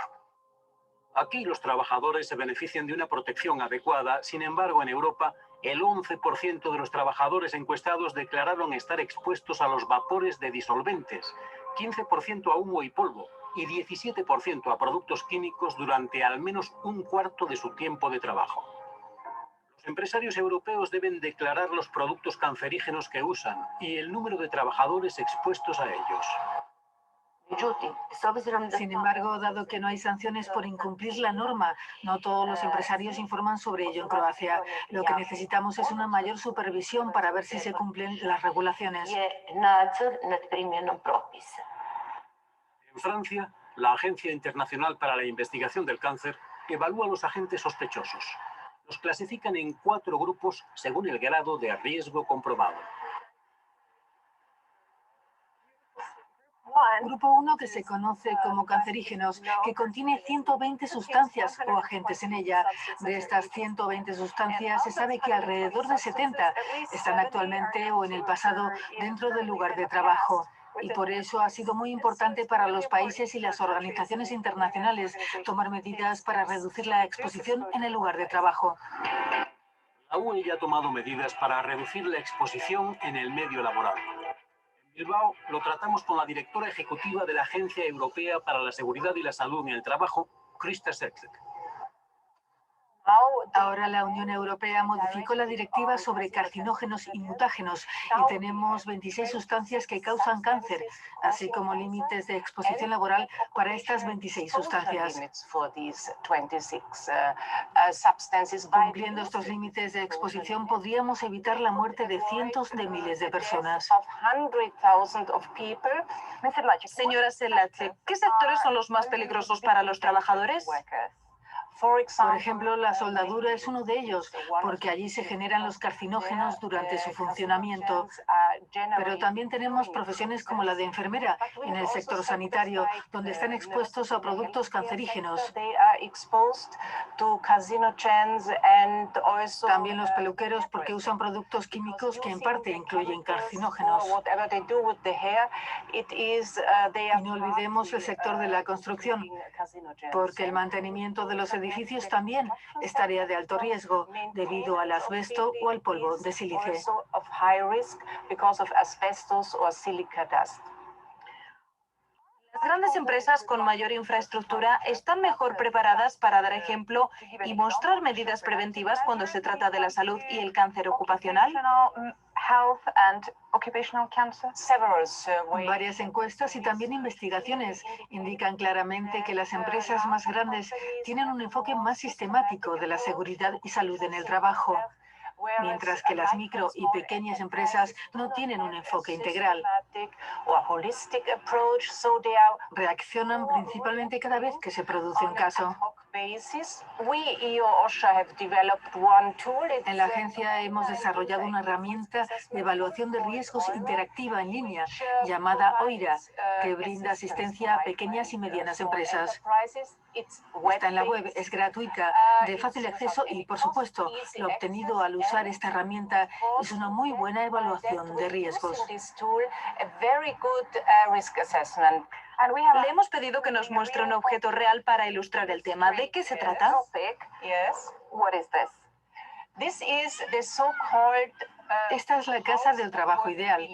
Aquí los trabajadores se benefician de una protección adecuada. Sin embargo, en Europa, el 11% de los trabajadores encuestados declararon estar expuestos a los vapores de disolventes, 15% a humo y polvo y 17% a productos químicos durante al menos un cuarto de su tiempo de trabajo. Los empresarios europeos deben declarar los productos cancerígenos que usan y el número de trabajadores expuestos a ellos. Sin embargo, dado que no hay sanciones por incumplir la norma, no todos los empresarios informan sobre ello en Croacia. Lo que necesitamos es una mayor supervisión para ver si se cumplen las regulaciones. En Francia, la Agencia Internacional para la Investigación del Cáncer evalúa a los agentes sospechosos. Los clasifican en 4 grupos según el grado de riesgo comprobado. Grupo 1, que se conoce como cancerígenos, que contiene 120 sustancias o agentes en ella. De estas 120 sustancias, se sabe que alrededor de 70 están actualmente o en el pasado dentro del lugar de trabajo. Y por eso ha sido muy importante para los países y las organizaciones internacionales tomar medidas para reducir la exposición en el lugar de trabajo. La UE ya ha tomado medidas para reducir la exposición en el medio laboral. En Bilbao lo tratamos con la directora ejecutiva de la Agencia Europea para la Seguridad y la Salud en el Trabajo, Krista Sedlec. Ahora la Unión Europea modificó la directiva sobre carcinógenos y mutágenos y tenemos 26 sustancias que causan cáncer, así como límites de exposición laboral para estas 26 sustancias. Cumpliendo estos límites de exposición podríamos evitar la muerte de cientos de miles de personas. Señora Sedlec, ¿qué sectores son los más peligrosos para los trabajadores? Por ejemplo, la soldadura es uno de ellos, porque allí se generan los carcinógenos durante su funcionamiento. Pero también tenemos profesiones como la de enfermera en el sector sanitario, donde están expuestos a productos cancerígenos. También los peluqueros, porque usan productos químicos que en parte incluyen carcinógenos. Y no olvidemos el sector de la construcción, porque el mantenimiento de los edificios también es tarea de alto riesgo debido al asbesto o al polvo de sílice. Las grandes empresas con mayor infraestructura están mejor preparadas para dar ejemplo y mostrar medidas preventivas cuando se trata de la salud y el cáncer ocupacional. Varias encuestas y también investigaciones indican claramente que las empresas más grandes tienen un enfoque más sistemático de la seguridad y salud en el trabajo, mientras que las micro y pequeñas empresas no tienen un enfoque integral. Reaccionan principalmente cada vez que se produce un caso. En la agencia hemos desarrollado una herramienta de evaluación de riesgos interactiva en línea llamada OIRA, que brinda asistencia a pequeñas y medianas empresas. Está en la web, es gratuita, de fácil acceso y, por supuesto, lo obtenido al usar esta herramienta es una muy buena evaluación de riesgos. Le hemos pedido que nos muestre un objeto real para ilustrar el tema. ¿De qué se trata? Esta es la casa del trabajo ideal.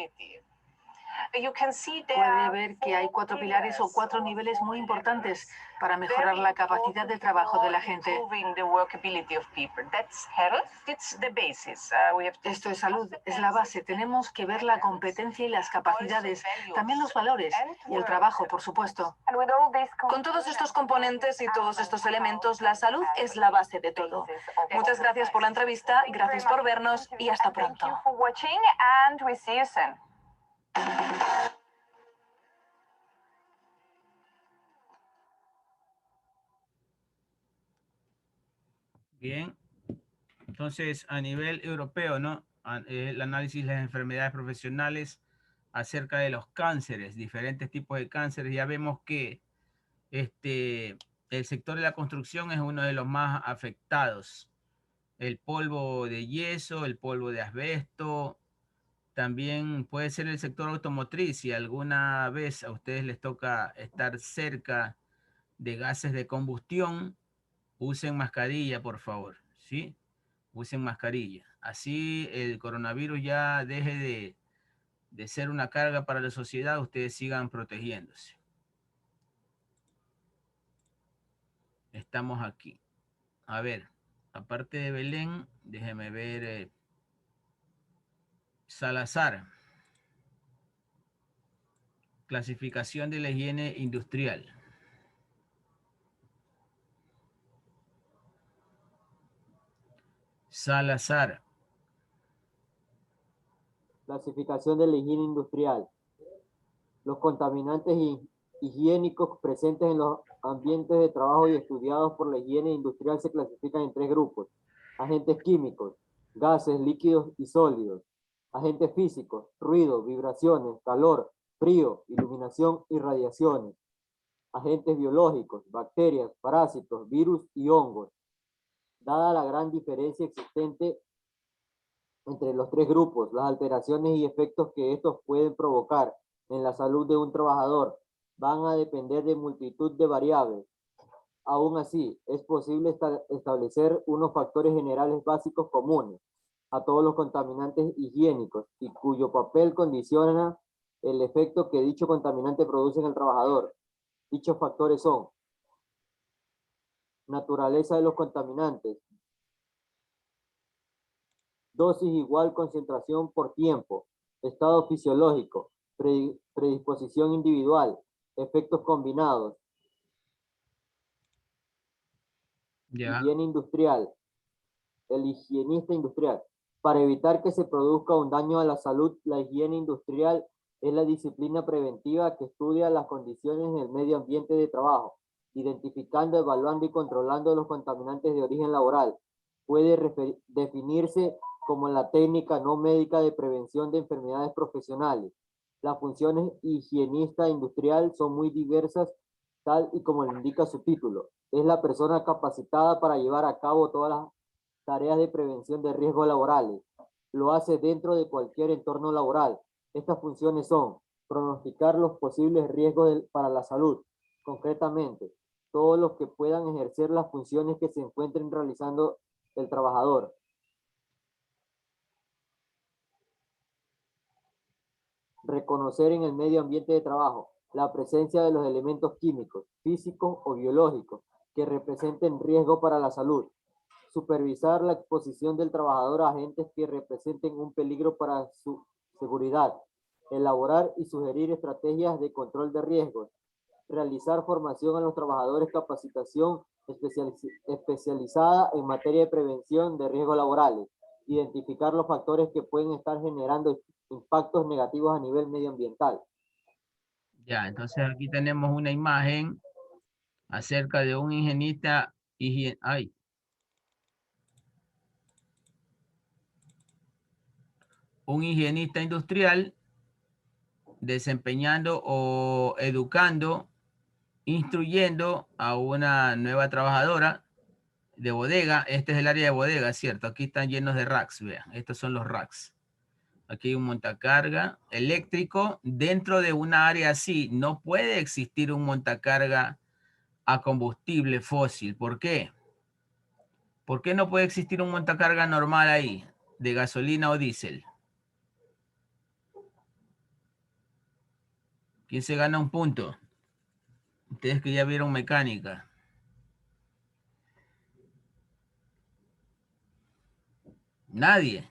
Puede ver que hay 4 pilares o 4 niveles muy importantes para mejorar la capacidad de trabajo de la gente. Esto es salud, es la base. Tenemos que ver la competencia y las capacidades, también los valores y el trabajo, por supuesto. Con todos estos componentes y todos estos elementos, la salud es la base de todo. Muchas gracias por la entrevista, gracias por vernos y hasta pronto. Bien. Entonces, a nivel europeo, ¿no? El análisis de las enfermedades profesionales acerca de los cánceres, diferentes tipos de cánceres. Ya vemos que el sector de la construcción es uno de los más afectados. El polvo de yeso, el polvo de asbesto, también puede ser el sector automotriz. Si alguna vez a ustedes les toca estar cerca de gases de combustión, usen mascarilla, por favor, ¿sí? Usen mascarilla. Así el coronavirus ya deje de ser una carga para la sociedad, ustedes sigan protegiéndose. Estamos aquí. A ver, aparte de Belén, déjeme ver Salazar. Clasificación de la higiene industrial. Salazar. Clasificación de la higiene industrial. Los contaminantes higiénicos presentes en los ambientes de trabajo y estudiados por la higiene industrial se clasifican en 3 grupos. Agentes químicos, gases, líquidos y sólidos. Agentes físicos, ruido, vibraciones, calor, frío, iluminación y radiaciones. Agentes biológicos, bacterias, parásitos, virus y hongos. Dada la gran diferencia existente entre los 3 grupos, las alteraciones y efectos que estos pueden provocar en la salud de un trabajador van a depender de multitud de variables. Aún así, es posible establecer unos factores generales básicos comunes a todos los contaminantes higiénicos y cuyo papel condiciona el efecto que dicho contaminante produce en el trabajador. Dichos factores son: naturaleza de los contaminantes, dosis igual concentración por tiempo, estado fisiológico, predisposición individual, efectos combinados. Higiene industrial. El higienista industrial. Para evitar que se produzca un daño a la salud, la higiene industrial es la disciplina preventiva que estudia las condiciones en el medio ambiente de trabajo, identificando, evaluando y controlando los contaminantes de origen laboral. Puede definirse como la técnica no médica de prevención de enfermedades profesionales. Las funciones higienista industrial son muy diversas, tal y como lo indica su título. Es la persona capacitada para llevar a cabo todas las tareas de prevención de riesgos laborales. Lo hace dentro de cualquier entorno laboral. Estas funciones son pronosticar los posibles riesgos para la salud, concretamente, todos los que puedan ejercer las funciones que se encuentren realizando el trabajador. Reconocer en el medio ambiente de trabajo la presencia de los elementos químicos, físicos o biológicos que representen riesgo para la salud. Supervisar la exposición del trabajador a agentes que representen un peligro para su seguridad. Elaborar y sugerir estrategias de control de riesgos. Realizar formación a los trabajadores, capacitación especializada en materia de prevención de riesgos laborales. Identificar los factores que pueden estar generando impactos negativos a nivel medioambiental. Ya, entonces aquí tenemos una imagen acerca de un higienista un higienista industrial desempeñando o educando, instruyendo a una nueva trabajadora de bodega. Este es el área de bodega, ¿cierto? Aquí están llenos de racks, vean, estos son los racks. Aquí hay un montacarga eléctrico. Dentro de una área así no puede existir un montacarga a combustible fósil. ¿Por qué? ¿Por qué no puede existir un montacarga normal ahí, de gasolina o diésel? ¿Quién se gana un punto? Ustedes que ya vieron mecánica. Nadie.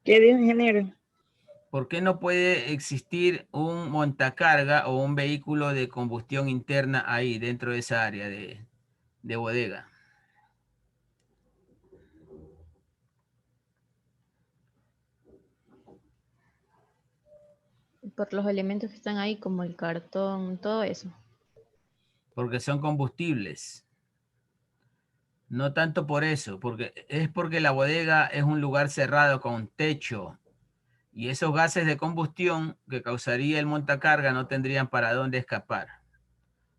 ¿Qué dijo, ingeniero? ¿Por qué no puede existir un montacarga o un vehículo de combustión interna ahí, dentro de esa área de bodega? Por los elementos que están ahí, como el cartón, todo eso. Porque son combustibles. No tanto por eso, porque la bodega es un lugar cerrado con techo. Y esos gases de combustión que causaría el montacarga no tendrían para dónde escapar.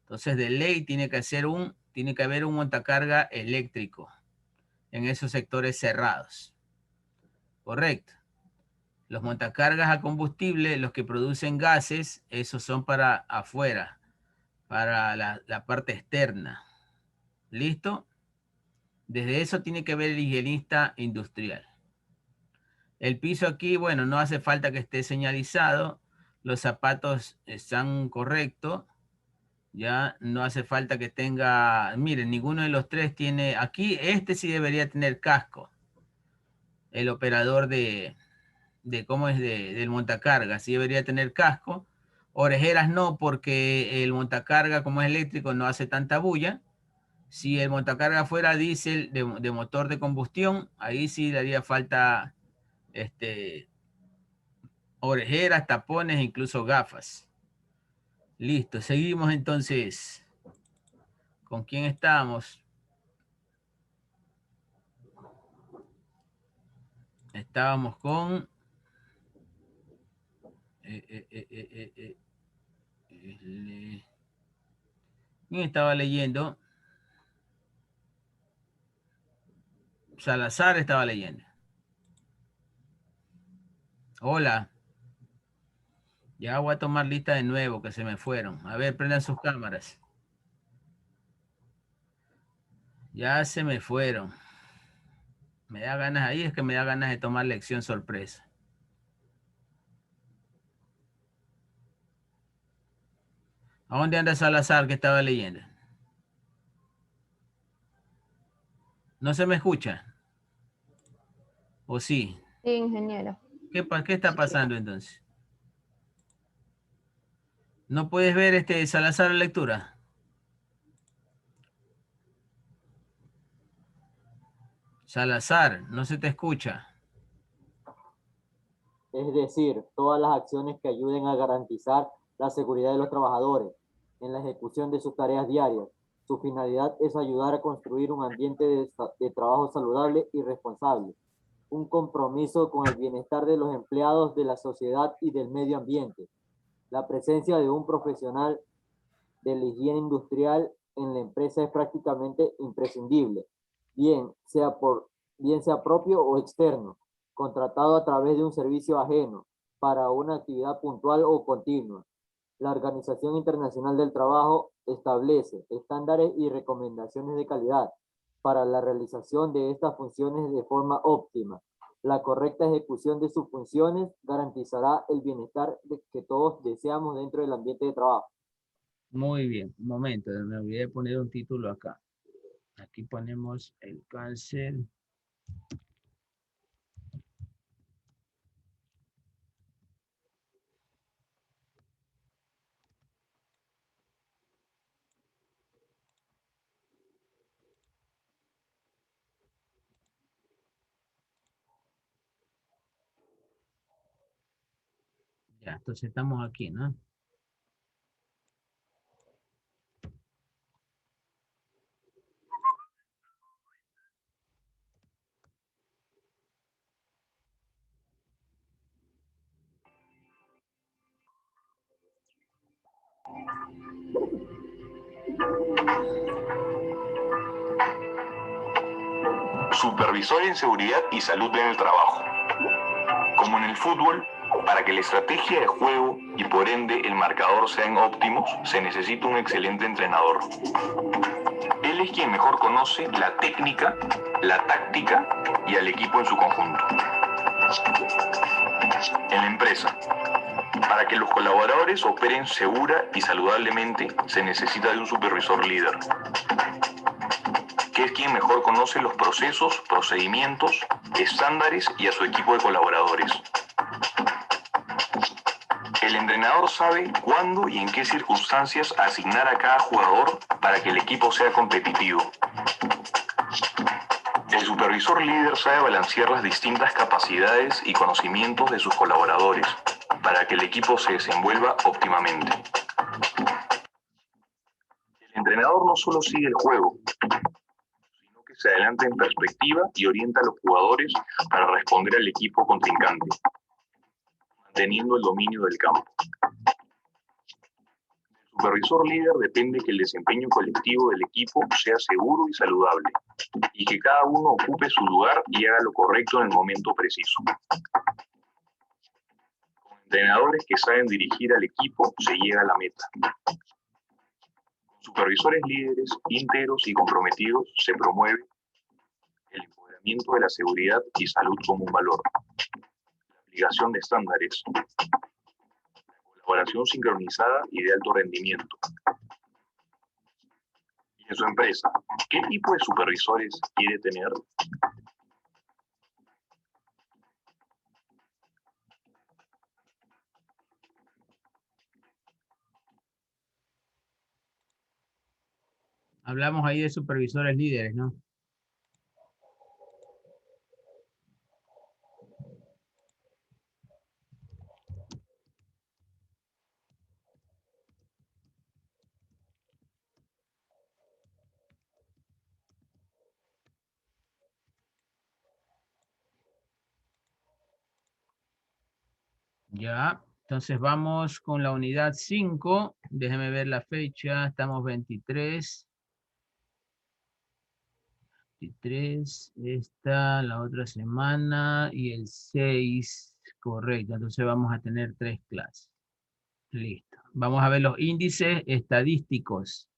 Entonces, de ley tiene que haber un montacarga eléctrico en esos sectores cerrados. Correcto. Los montacargas a combustible, los que producen gases, esos son para afuera, para la parte externa. ¿Listo? Desde eso tiene que ver el higienista industrial. El piso aquí, bueno, no hace falta que esté señalizado. Los zapatos están correctos. Ya no hace falta que tenga... Miren, ninguno de los tres tiene... Aquí, este sí debería tener casco. El operador del montacarga. Sí debería tener casco. Orejeras no, porque el montacarga, como es eléctrico, no hace tanta bulla. Si el montacarga fuera diésel de motor de combustión, ahí sí le haría falta orejeras, tapones e incluso gafas. Listo, seguimos entonces. ¿Con quién estamos? Estábamos con... ¿Quién estaba leyendo? Salazar estaba leyendo. Hola. Ya voy a tomar lista de nuevo, que se me fueron. A ver, prendan sus cámaras. Ya se me fueron. Me da ganas, ahí es que me da ganas de tomar lección sorpresa. ¿A dónde anda Salazar que estaba leyendo? ¿No se me escucha? ¿O sí? Sí, ingeniero. ¿Qué está pasando entonces? ¿No puedes ver Salazar la lectura? Salazar, no se te escucha. Es decir, todas las acciones que ayuden a garantizar la seguridad de los trabajadores en la ejecución de sus tareas diarias. Su finalidad es ayudar a construir un ambiente de trabajo saludable y responsable, un compromiso con el bienestar de los empleados, de la sociedad y del medio ambiente. La presencia de un profesional de la higiene industrial en la empresa es prácticamente imprescindible, bien sea propio o externo, contratado a través de un servicio ajeno para una actividad puntual o continua. La Organización Internacional del Trabajo establece estándares y recomendaciones de calidad para la realización de estas funciones de forma óptima. La correcta ejecución de sus funciones garantizará el bienestar que todos deseamos dentro del ambiente de trabajo. Muy bien, un momento, me olvidé de poner un título acá. Aquí ponemos el cáncer. Ya, entonces estamos aquí, ¿no? Supervisor en seguridad y salud en el trabajo. Como en el fútbol, para que la estrategia de juego y por ende el marcador sean óptimos, se necesita un excelente entrenador. Él es quien mejor conoce la técnica, la táctica y al equipo en su conjunto. En la empresa, Para que los colaboradores operen segura y saludablemente, se necesita de un supervisor líder, que es quien mejor conoce los procesos, procedimientos, estándares y a su equipo de colaboradores. El entrenador sabe cuándo y en qué circunstancias asignar a cada jugador para que el equipo sea competitivo. El supervisor líder sabe balancear las distintas capacidades y conocimientos de sus colaboradores para que el equipo se desenvuelva óptimamente. El entrenador no solo sigue el juego, sino que se adelanta en perspectiva y orienta a los jugadores para responder al equipo contrincante, manteniendo el dominio del campo. Del supervisor líder depende que el desempeño colectivo del equipo sea seguro y saludable, y que cada uno ocupe su lugar y haga lo correcto en el momento preciso. Con entrenadores que saben dirigir al equipo, se llega a la meta. Con supervisores líderes, íntegros y comprometidos, se promueve el empoderamiento de la seguridad y salud como un valor, la aplicación de estándares, la colaboración sincronizada y de alto rendimiento. Y en su empresa, ¿qué tipo de supervisores quiere tener? Hablamos ahí de supervisores líderes, ¿no? Ya, entonces vamos con la unidad 5. Déjeme ver la fecha. Estamos 23. 23, esta, la otra semana y el 6. Correcto, entonces vamos a tener 3 clases. Listo. Vamos a ver los índices estadísticos.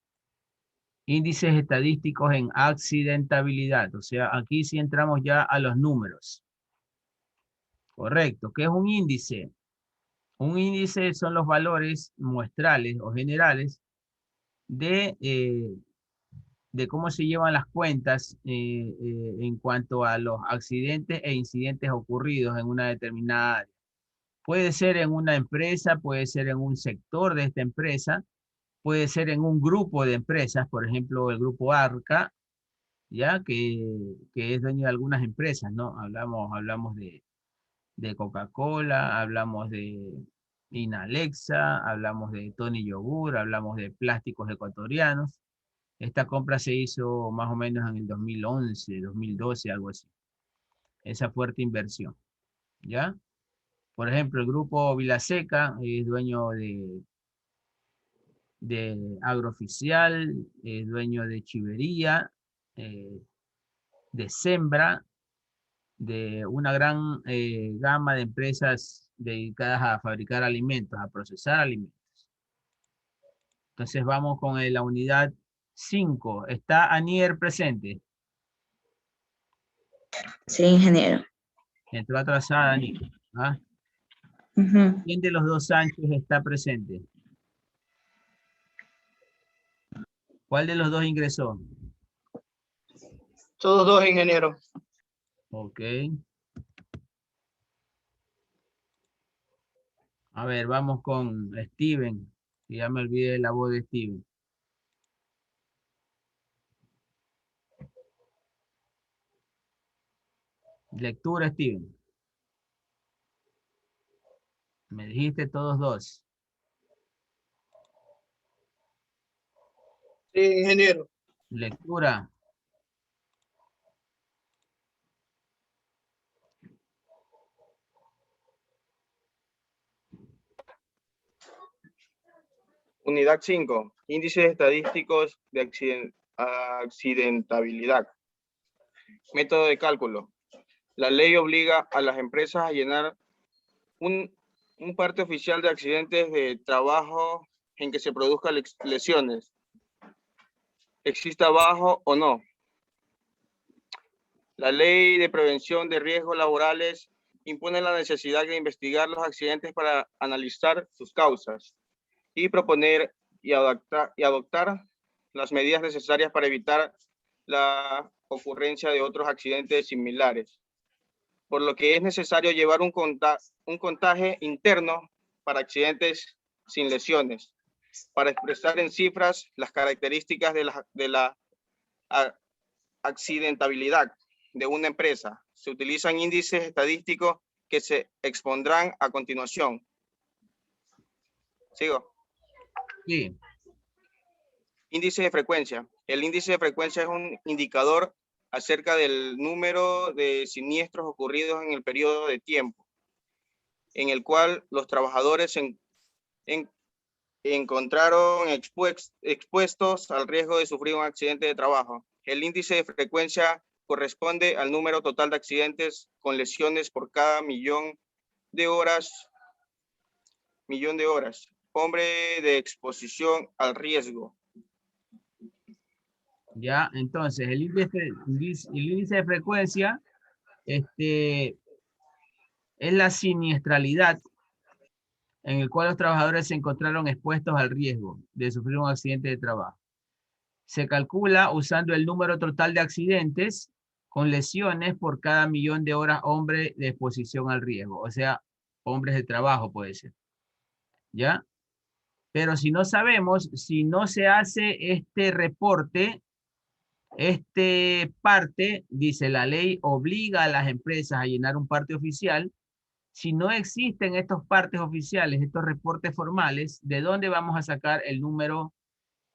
Índices estadísticos en accidentabilidad. O sea, aquí sí entramos ya a los números. Correcto. ¿Qué es un índice? Un índice son los valores muestrales o generales de cómo se llevan las cuentas en cuanto a los accidentes e incidentes ocurridos en una determinada área. Puede ser en una empresa, puede ser en un sector de esta empresa, puede ser en un grupo de empresas, por ejemplo, el grupo Arca, ya que es dueño de algunas empresas, ¿no? Hablamos de Coca-Cola, hablamos de Inalexa, hablamos de Tony Yogur, hablamos de Plásticos Ecuatorianos. Esta compra se hizo más o menos en el 2011, 2012, algo así. Esa fuerte inversión, ¿ya? Por ejemplo, el grupo Vilaseca es dueño de Agrooficial, es dueño de Chivería, de Sembra, de una gran gama de empresas dedicadas a fabricar alimentos, a procesar alimentos. Entonces vamos con la unidad 5. ¿Está Anier presente? Sí, ingeniero. Entró atrasada Anier. ¿Ah? ¿Quién de los dos Sánchez está presente? ¿Cuál de los dos ingresó? Todos dos, ingeniero. Ok. A ver, vamos con Steven. Ya me olvidé la voz de Steven. Lectura, Steven. Me dijiste todos dos. Sí, ingeniero. Lectura. Unidad 5. Índices estadísticos de accidentabilidad. Método de cálculo. La ley obliga a las empresas a llenar un parte oficial de accidentes de trabajo en que se produzcan lesiones, exista bajo o no. La ley de prevención de riesgos laborales impone la necesidad de investigar los accidentes para analizar sus causas y proponer y adoptar las medidas necesarias para evitar la ocurrencia de otros accidentes similares, por lo que es necesario llevar un contaje interno para accidentes sin lesiones, para expresar en cifras las características de la accidentabilidad de una empresa. Se utilizan índices estadísticos que se expondrán a continuación. ¿Sigo? Sí. Índice de frecuencia. El índice de frecuencia es un indicador acerca del número de siniestros ocurridos en el periodo de tiempo en el cual los trabajadores se encontraron expuestos al riesgo de sufrir un accidente de trabajo. El índice de frecuencia corresponde al número total de accidentes con lesiones por cada millón de horas. Hombre de exposición al riesgo. Ya, entonces el índice de frecuencia es la siniestralidad en el cual los trabajadores se encontraron expuestos al riesgo de sufrir un accidente de trabajo. Se calcula usando el número total de accidentes con lesiones por cada millón de horas hombre de exposición al riesgo, o sea, hombres de trabajo puede ser. ¿Ya? Pero si no sabemos, si no se hace este reporte, parte, dice la ley, obliga a las empresas a llenar un parte oficial. Si no existen estos partes oficiales, estos reportes formales, ¿de dónde vamos a sacar el número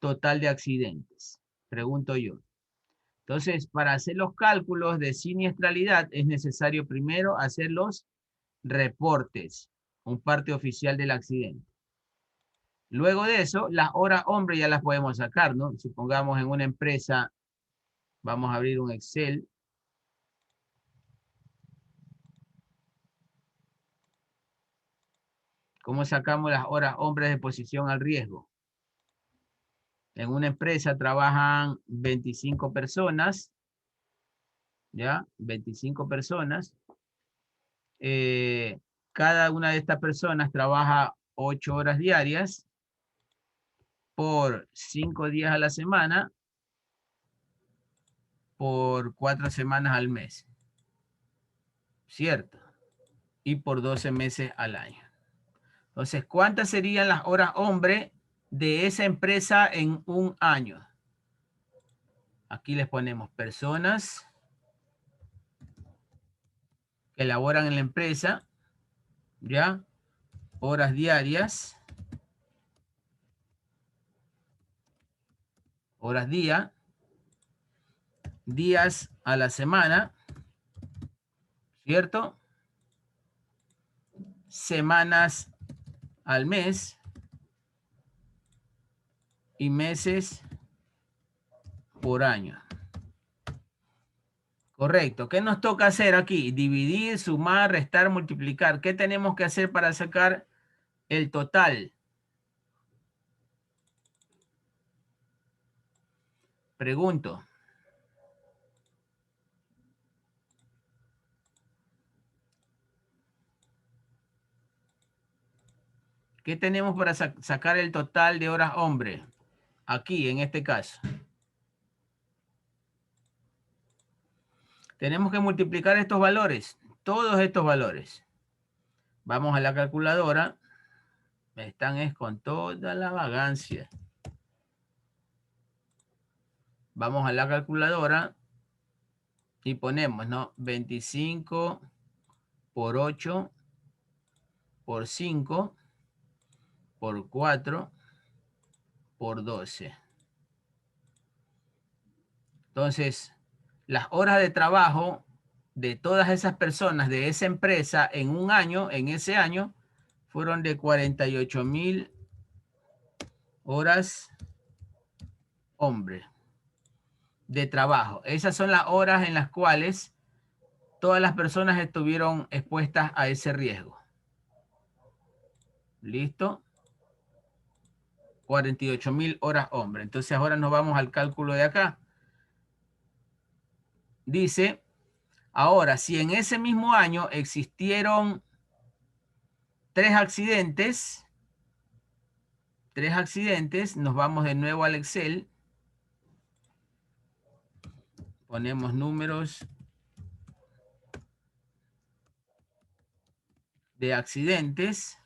total de accidentes? Pregunto yo. Entonces, para hacer los cálculos de siniestralidad es necesario primero hacer los reportes, un parte oficial del accidente. Luego de eso, las horas hombre ya las podemos sacar, ¿no? Supongamos en una empresa, vamos a abrir un Excel. ¿Cómo sacamos las horas hombres de exposición al riesgo? En una empresa trabajan 25 personas, ¿ya? 25 personas. Cada una de estas personas trabaja 8 horas diarias por 5 días a la semana, por 4 semanas al mes. ¿Cierto? Y por 12 meses al año. Entonces, ¿cuántas serían las horas hombre de esa empresa en un año? Aquí les ponemos personas que laboran en la empresa, ¿ya? Horas diarias. Horas día. Días a la semana. ¿Cierto? Semanas al mes. Y meses por año. Correcto. ¿Qué nos toca hacer aquí? Dividir, sumar, restar, multiplicar. ¿Qué tenemos que hacer para sacar el total? Pregunto. ¿Qué tenemos para sacar el total de horas hombre? Aquí, en este caso. Tenemos que multiplicar estos valores, todos estos valores. Vamos a la calculadora. Están con toda la vagancia. Vamos a la calculadora y ponemos, ¿no? 25 por 8 por 5 por 4 por 12. Entonces, las horas de trabajo de todas esas personas de esa empresa en un año, en ese año, fueron de 48,000 horas hombre de trabajo. Esas son las horas en las cuales todas las personas estuvieron expuestas a ese riesgo. ¿Listo? 48,000 horas hombre. Entonces ahora nos vamos al cálculo de acá. Dice, Ahora, si en ese mismo año existieron 3 accidentes, nos vamos de nuevo al Excel. Ponemos números de accidentes.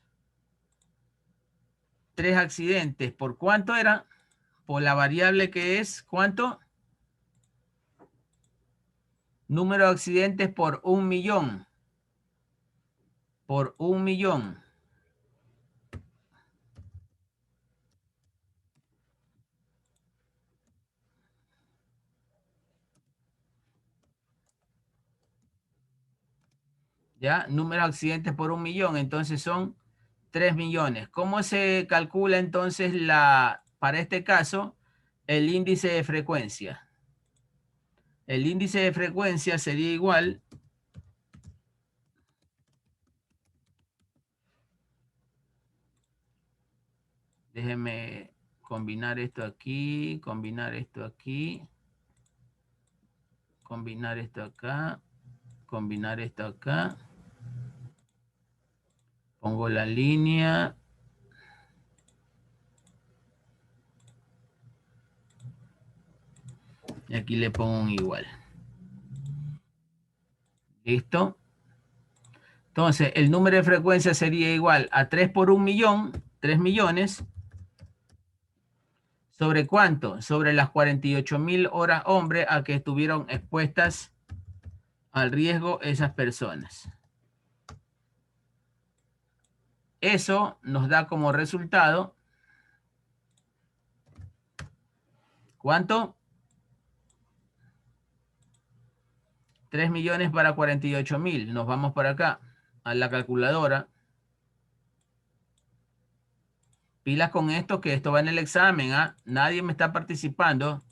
3 accidentes. ¿Por cuánto era? Por la variable que es, ¿cuánto? Número de accidentes por 1 millón. Por 1 millón. ¿Ya? Número de accidentes por 1 millón. Entonces son 3 millones. ¿Cómo se calcula entonces para este caso el índice de frecuencia? El índice de frecuencia sería igual déjenme combinar esto aquí, combinar esto aquí, combinar esto acá, combinar esto acá. Pongo la línea. Y aquí le pongo un igual. ¿Listo? Entonces, el número de frecuencia sería igual a 3 por 1 millón, 3 millones. ¿Sobre cuánto? Sobre las 48.000 horas hombre a que estuvieron expuestas al riesgo esas personas. Eso nos da como resultado, ¿cuánto? 3 millones para 48.000. Nos vamos para acá, a la calculadora. Pilas con esto, que esto va en el examen, ¿ah? Nadie me está participando.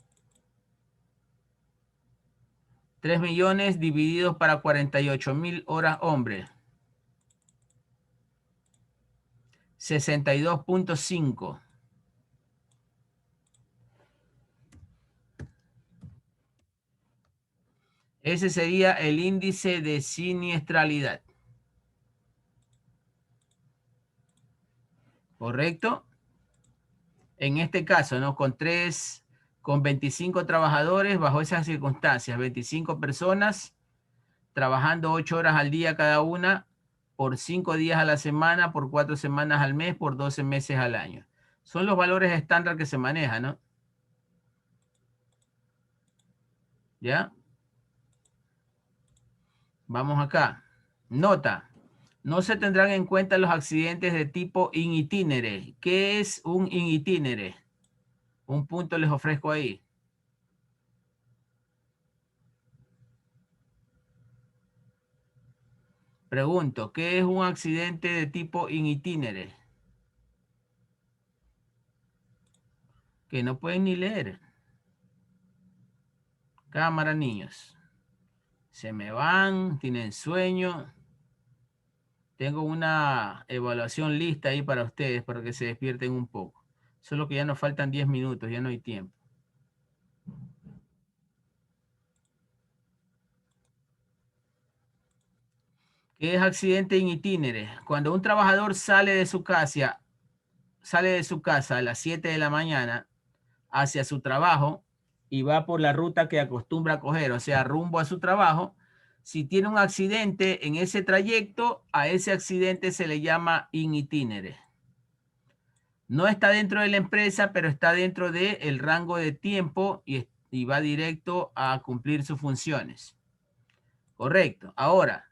3 millones divididos para 48.000 horas hombre. 62.5. Ese sería el índice de siniestralidad. ¿Correcto? En este caso, ¿no? Con 25 trabajadores bajo esas circunstancias, 25 personas trabajando 8 horas al día cada una, por 5 días a la semana, por 4 semanas al mes, por 12 meses al año. Son los valores estándar que se manejan, ¿no? ¿Ya? Vamos acá. Nota. No se tendrán en cuenta los accidentes de tipo in itinere. ¿Qué es un in itinere? Un punto les ofrezco ahí. Pregunto, ¿qué es un accidente de tipo in itinere? Que no pueden ni leer. Cámara, niños. Se me van, tienen sueño. Tengo una evaluación lista ahí para ustedes, para que se despierten un poco. Solo que ya nos faltan 10 minutos, ya no hay tiempo. ¿Qué es accidente in itinere? Cuando un trabajador sale de su casa a las 7 de la mañana hacia su trabajo y va por la ruta que acostumbra a coger, o sea, rumbo a su trabajo. Si tiene un accidente en ese trayecto, a ese accidente se le llama in itinere. No está dentro de la empresa, pero está dentro del rango de tiempo y va directo a cumplir sus funciones. Correcto. Ahora,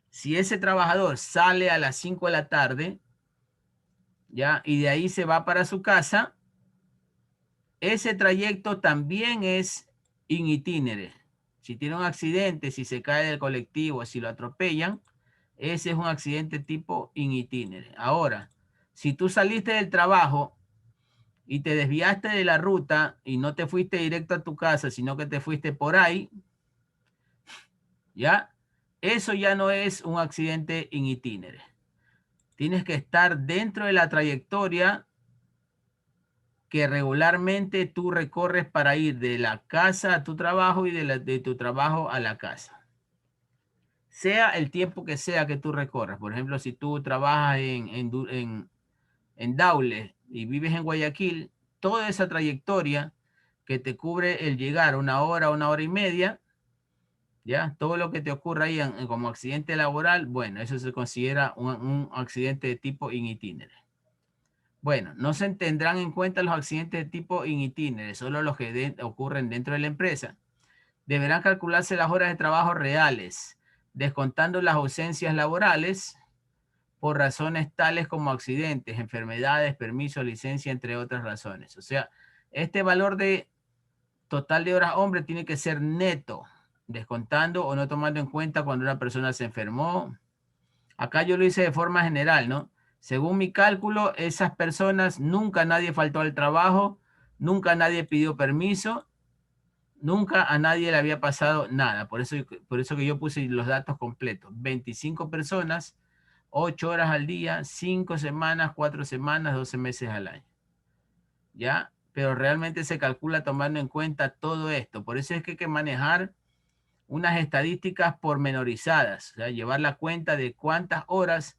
si ese trabajador sale a las 5 de la tarde, ¿ya? Y de ahí se va para su casa, ese trayecto también es in itinere. Si tiene un accidente, si se cae del colectivo, si lo atropellan, ese es un accidente tipo in itinere. Ahora, si tú saliste del trabajo y te desviaste de la ruta y no te fuiste directo a tu casa, sino que te fuiste por ahí, ¿ya? Eso ya no es un accidente in itinere. Tienes que estar dentro de la trayectoria que regularmente tú recorres para ir de la casa a tu trabajo y de tu trabajo a la casa. sea el tiempo que sea que tú recorras. Por ejemplo, si tú trabajas en Daule y vives en Guayaquil, toda esa trayectoria que te cubre el llegar 1 hora y media, ¿ya? Todo lo que te ocurra ahí como accidente laboral, bueno, eso se considera un accidente de tipo in itinere. Bueno, no se tendrán en cuenta los accidentes de tipo in itinere, solo los que ocurren dentro de la empresa. Deberán calcularse las horas de trabajo reales, descontando las ausencias laborales por razones tales como accidentes, enfermedades, permisos, licencia, entre otras razones. O sea, este valor de total de horas hombre tiene que ser neto, descontando o no tomando en cuenta cuando una persona se enfermó. Acá yo lo hice de forma general, ¿no? Según mi cálculo, esas personas, nunca nadie faltó al trabajo, nunca nadie pidió permiso, nunca a nadie le había pasado nada. Por eso que yo puse los datos completos. 25 personas, 8 horas al día, 5 semanas, 4 semanas, 12 meses al año. ¿Ya? Pero realmente se calcula tomando en cuenta todo esto. Por eso es que hay que manejar unas estadísticas pormenorizadas, o sea, llevar la cuenta de cuántas horas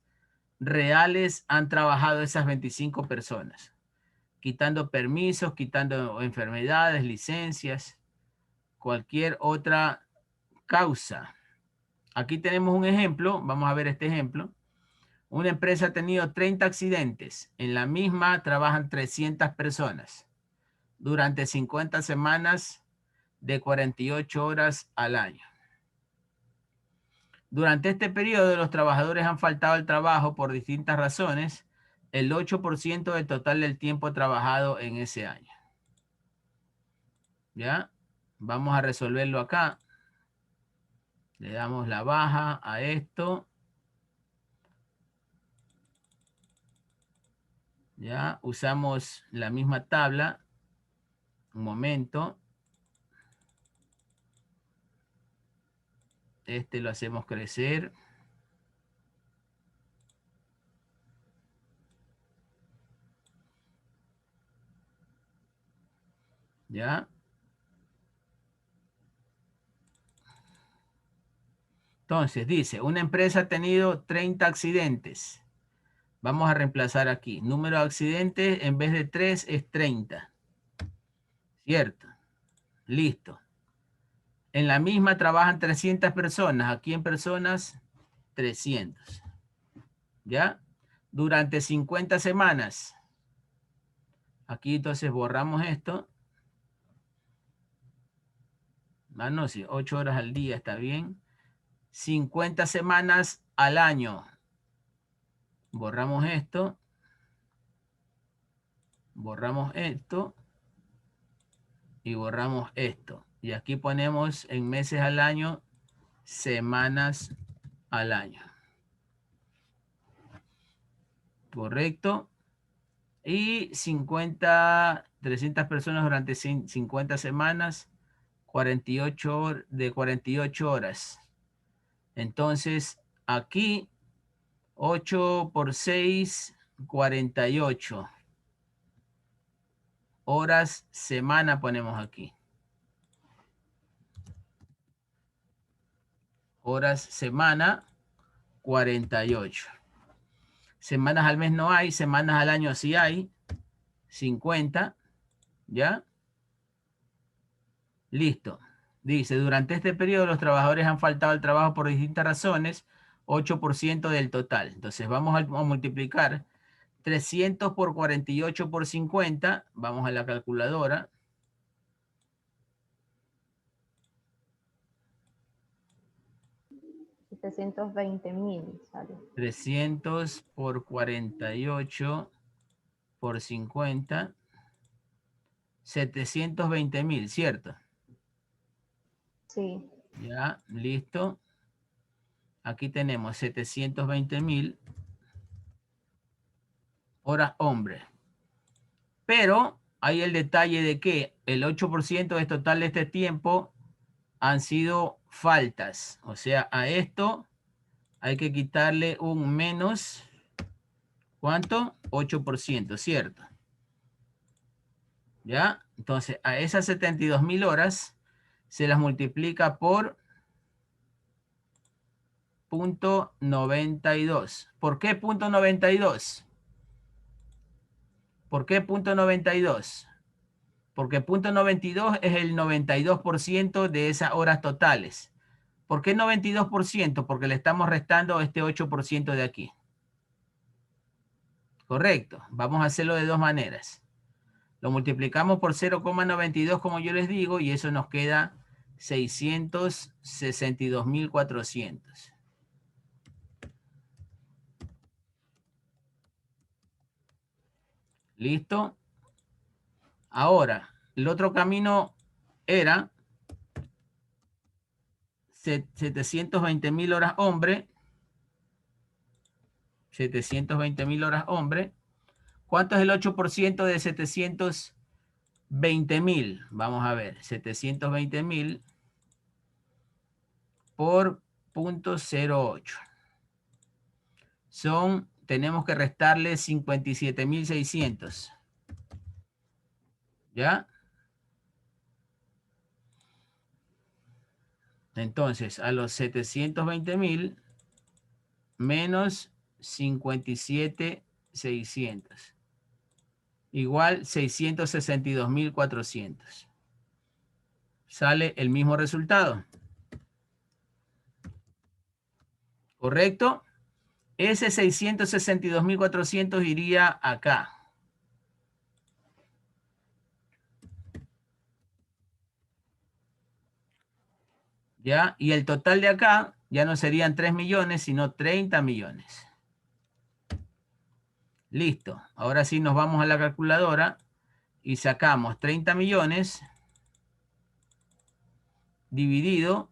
reales han trabajado esas 25 personas, quitando permisos, quitando enfermedades, licencias, cualquier otra causa. Aquí tenemos un ejemplo, vamos a ver este ejemplo. Una empresa ha tenido 30 accidentes, en la misma trabajan 300 personas, durante 50 semanas de 48 horas al año. Durante este periodo, los trabajadores han faltado al trabajo por distintas razones, el 8% del total del tiempo trabajado en ese año. ¿Ya? Vamos a resolverlo acá. Le damos la baja a esto. ¿Ya? Usamos la misma tabla. Un momento. Este lo hacemos crecer. ¿Ya? Entonces, dice, una empresa ha tenido 30 accidentes. Vamos a reemplazar aquí. Número de accidentes en vez de 3 es 30. ¿Cierto? Listo. En la misma trabajan 300 personas. Aquí en personas, 300. ¿Ya? Durante 50 semanas. Aquí entonces borramos esto. Ah, no, sí, 8 horas al día está bien. 50 semanas al año. Borramos esto. Borramos esto. Y borramos esto. Y aquí ponemos en meses al año, semanas al año. Correcto. Y 300 personas durante 50 semanas, 48 de 48 horas. Entonces, aquí, 8 por 6, 48. Horas, semana ponemos aquí. Horas, semana, 48. Semanas al mes no hay, semanas al año sí hay. 50, ¿ya? Listo. Dice, durante este periodo los trabajadores han faltado al trabajo por distintas razones, 8% del total. Entonces vamos a multiplicar 300 por 48 por 50. Vamos a la calculadora. $720,000 sale. 300 por 48 por 50. 720,000, ¿cierto? Sí. Ya, listo. Aquí tenemos 720,000 horas hombre. Pero hay el detalle de que el 8% del total de este tiempo han sido faltas. O sea, a esto hay que quitarle un menos, ¿cuánto? 8%, ¿cierto? ¿Ya? Entonces, a esas 72,000 horas se las multiplica por .92. ¿Por qué .92? ¿Por qué .92? Porque .92 es el 92% de esas horas totales. ¿Por qué 92%? Porque le estamos restando este 8% de aquí. Correcto. Vamos a hacerlo de dos maneras. Lo multiplicamos por 0,92 como yo les digo y eso nos queda 662.400. ¿Listo? Ahora, el otro camino era 720.000 horas hombre. 720.000 horas hombre. ¿Cuánto es el 8% de 720.000? Vamos a ver. 720.000 por 0.08. Tenemos que restarle 57.600. ¿Ya? Entonces, a los 720.000 menos 57.600. Igual 662.400. Sale el mismo resultado. ¿Correcto? Ese 662.400 iría acá. ¿Ya? Y el total de acá ya no serían 3 millones, sino 30 millones. Listo. Ahora sí nos vamos a la calculadora y sacamos 30 millones dividido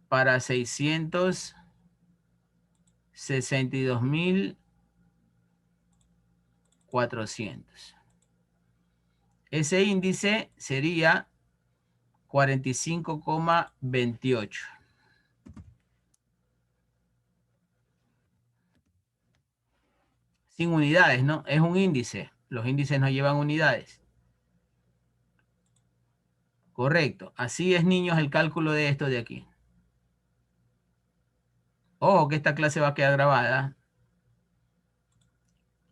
para 662.400. Ese índice sería 45,28. Sin unidades, ¿no? Es un índice. Los índices no llevan unidades. Correcto. Así es, niños, el cálculo de esto de aquí. Ojo que esta clase va a quedar grabada.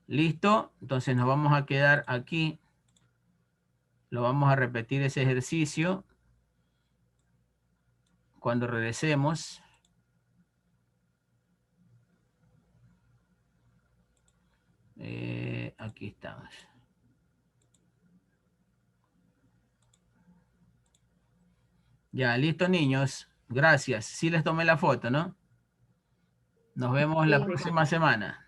¿Listo? Entonces nos vamos a quedar aquí. Lo vamos a repetir ese ejercicio cuando regresemos. Aquí estamos. Ya, listo, niños. Gracias. Sí les tomé la foto, ¿no? Nos vemos la próxima semana.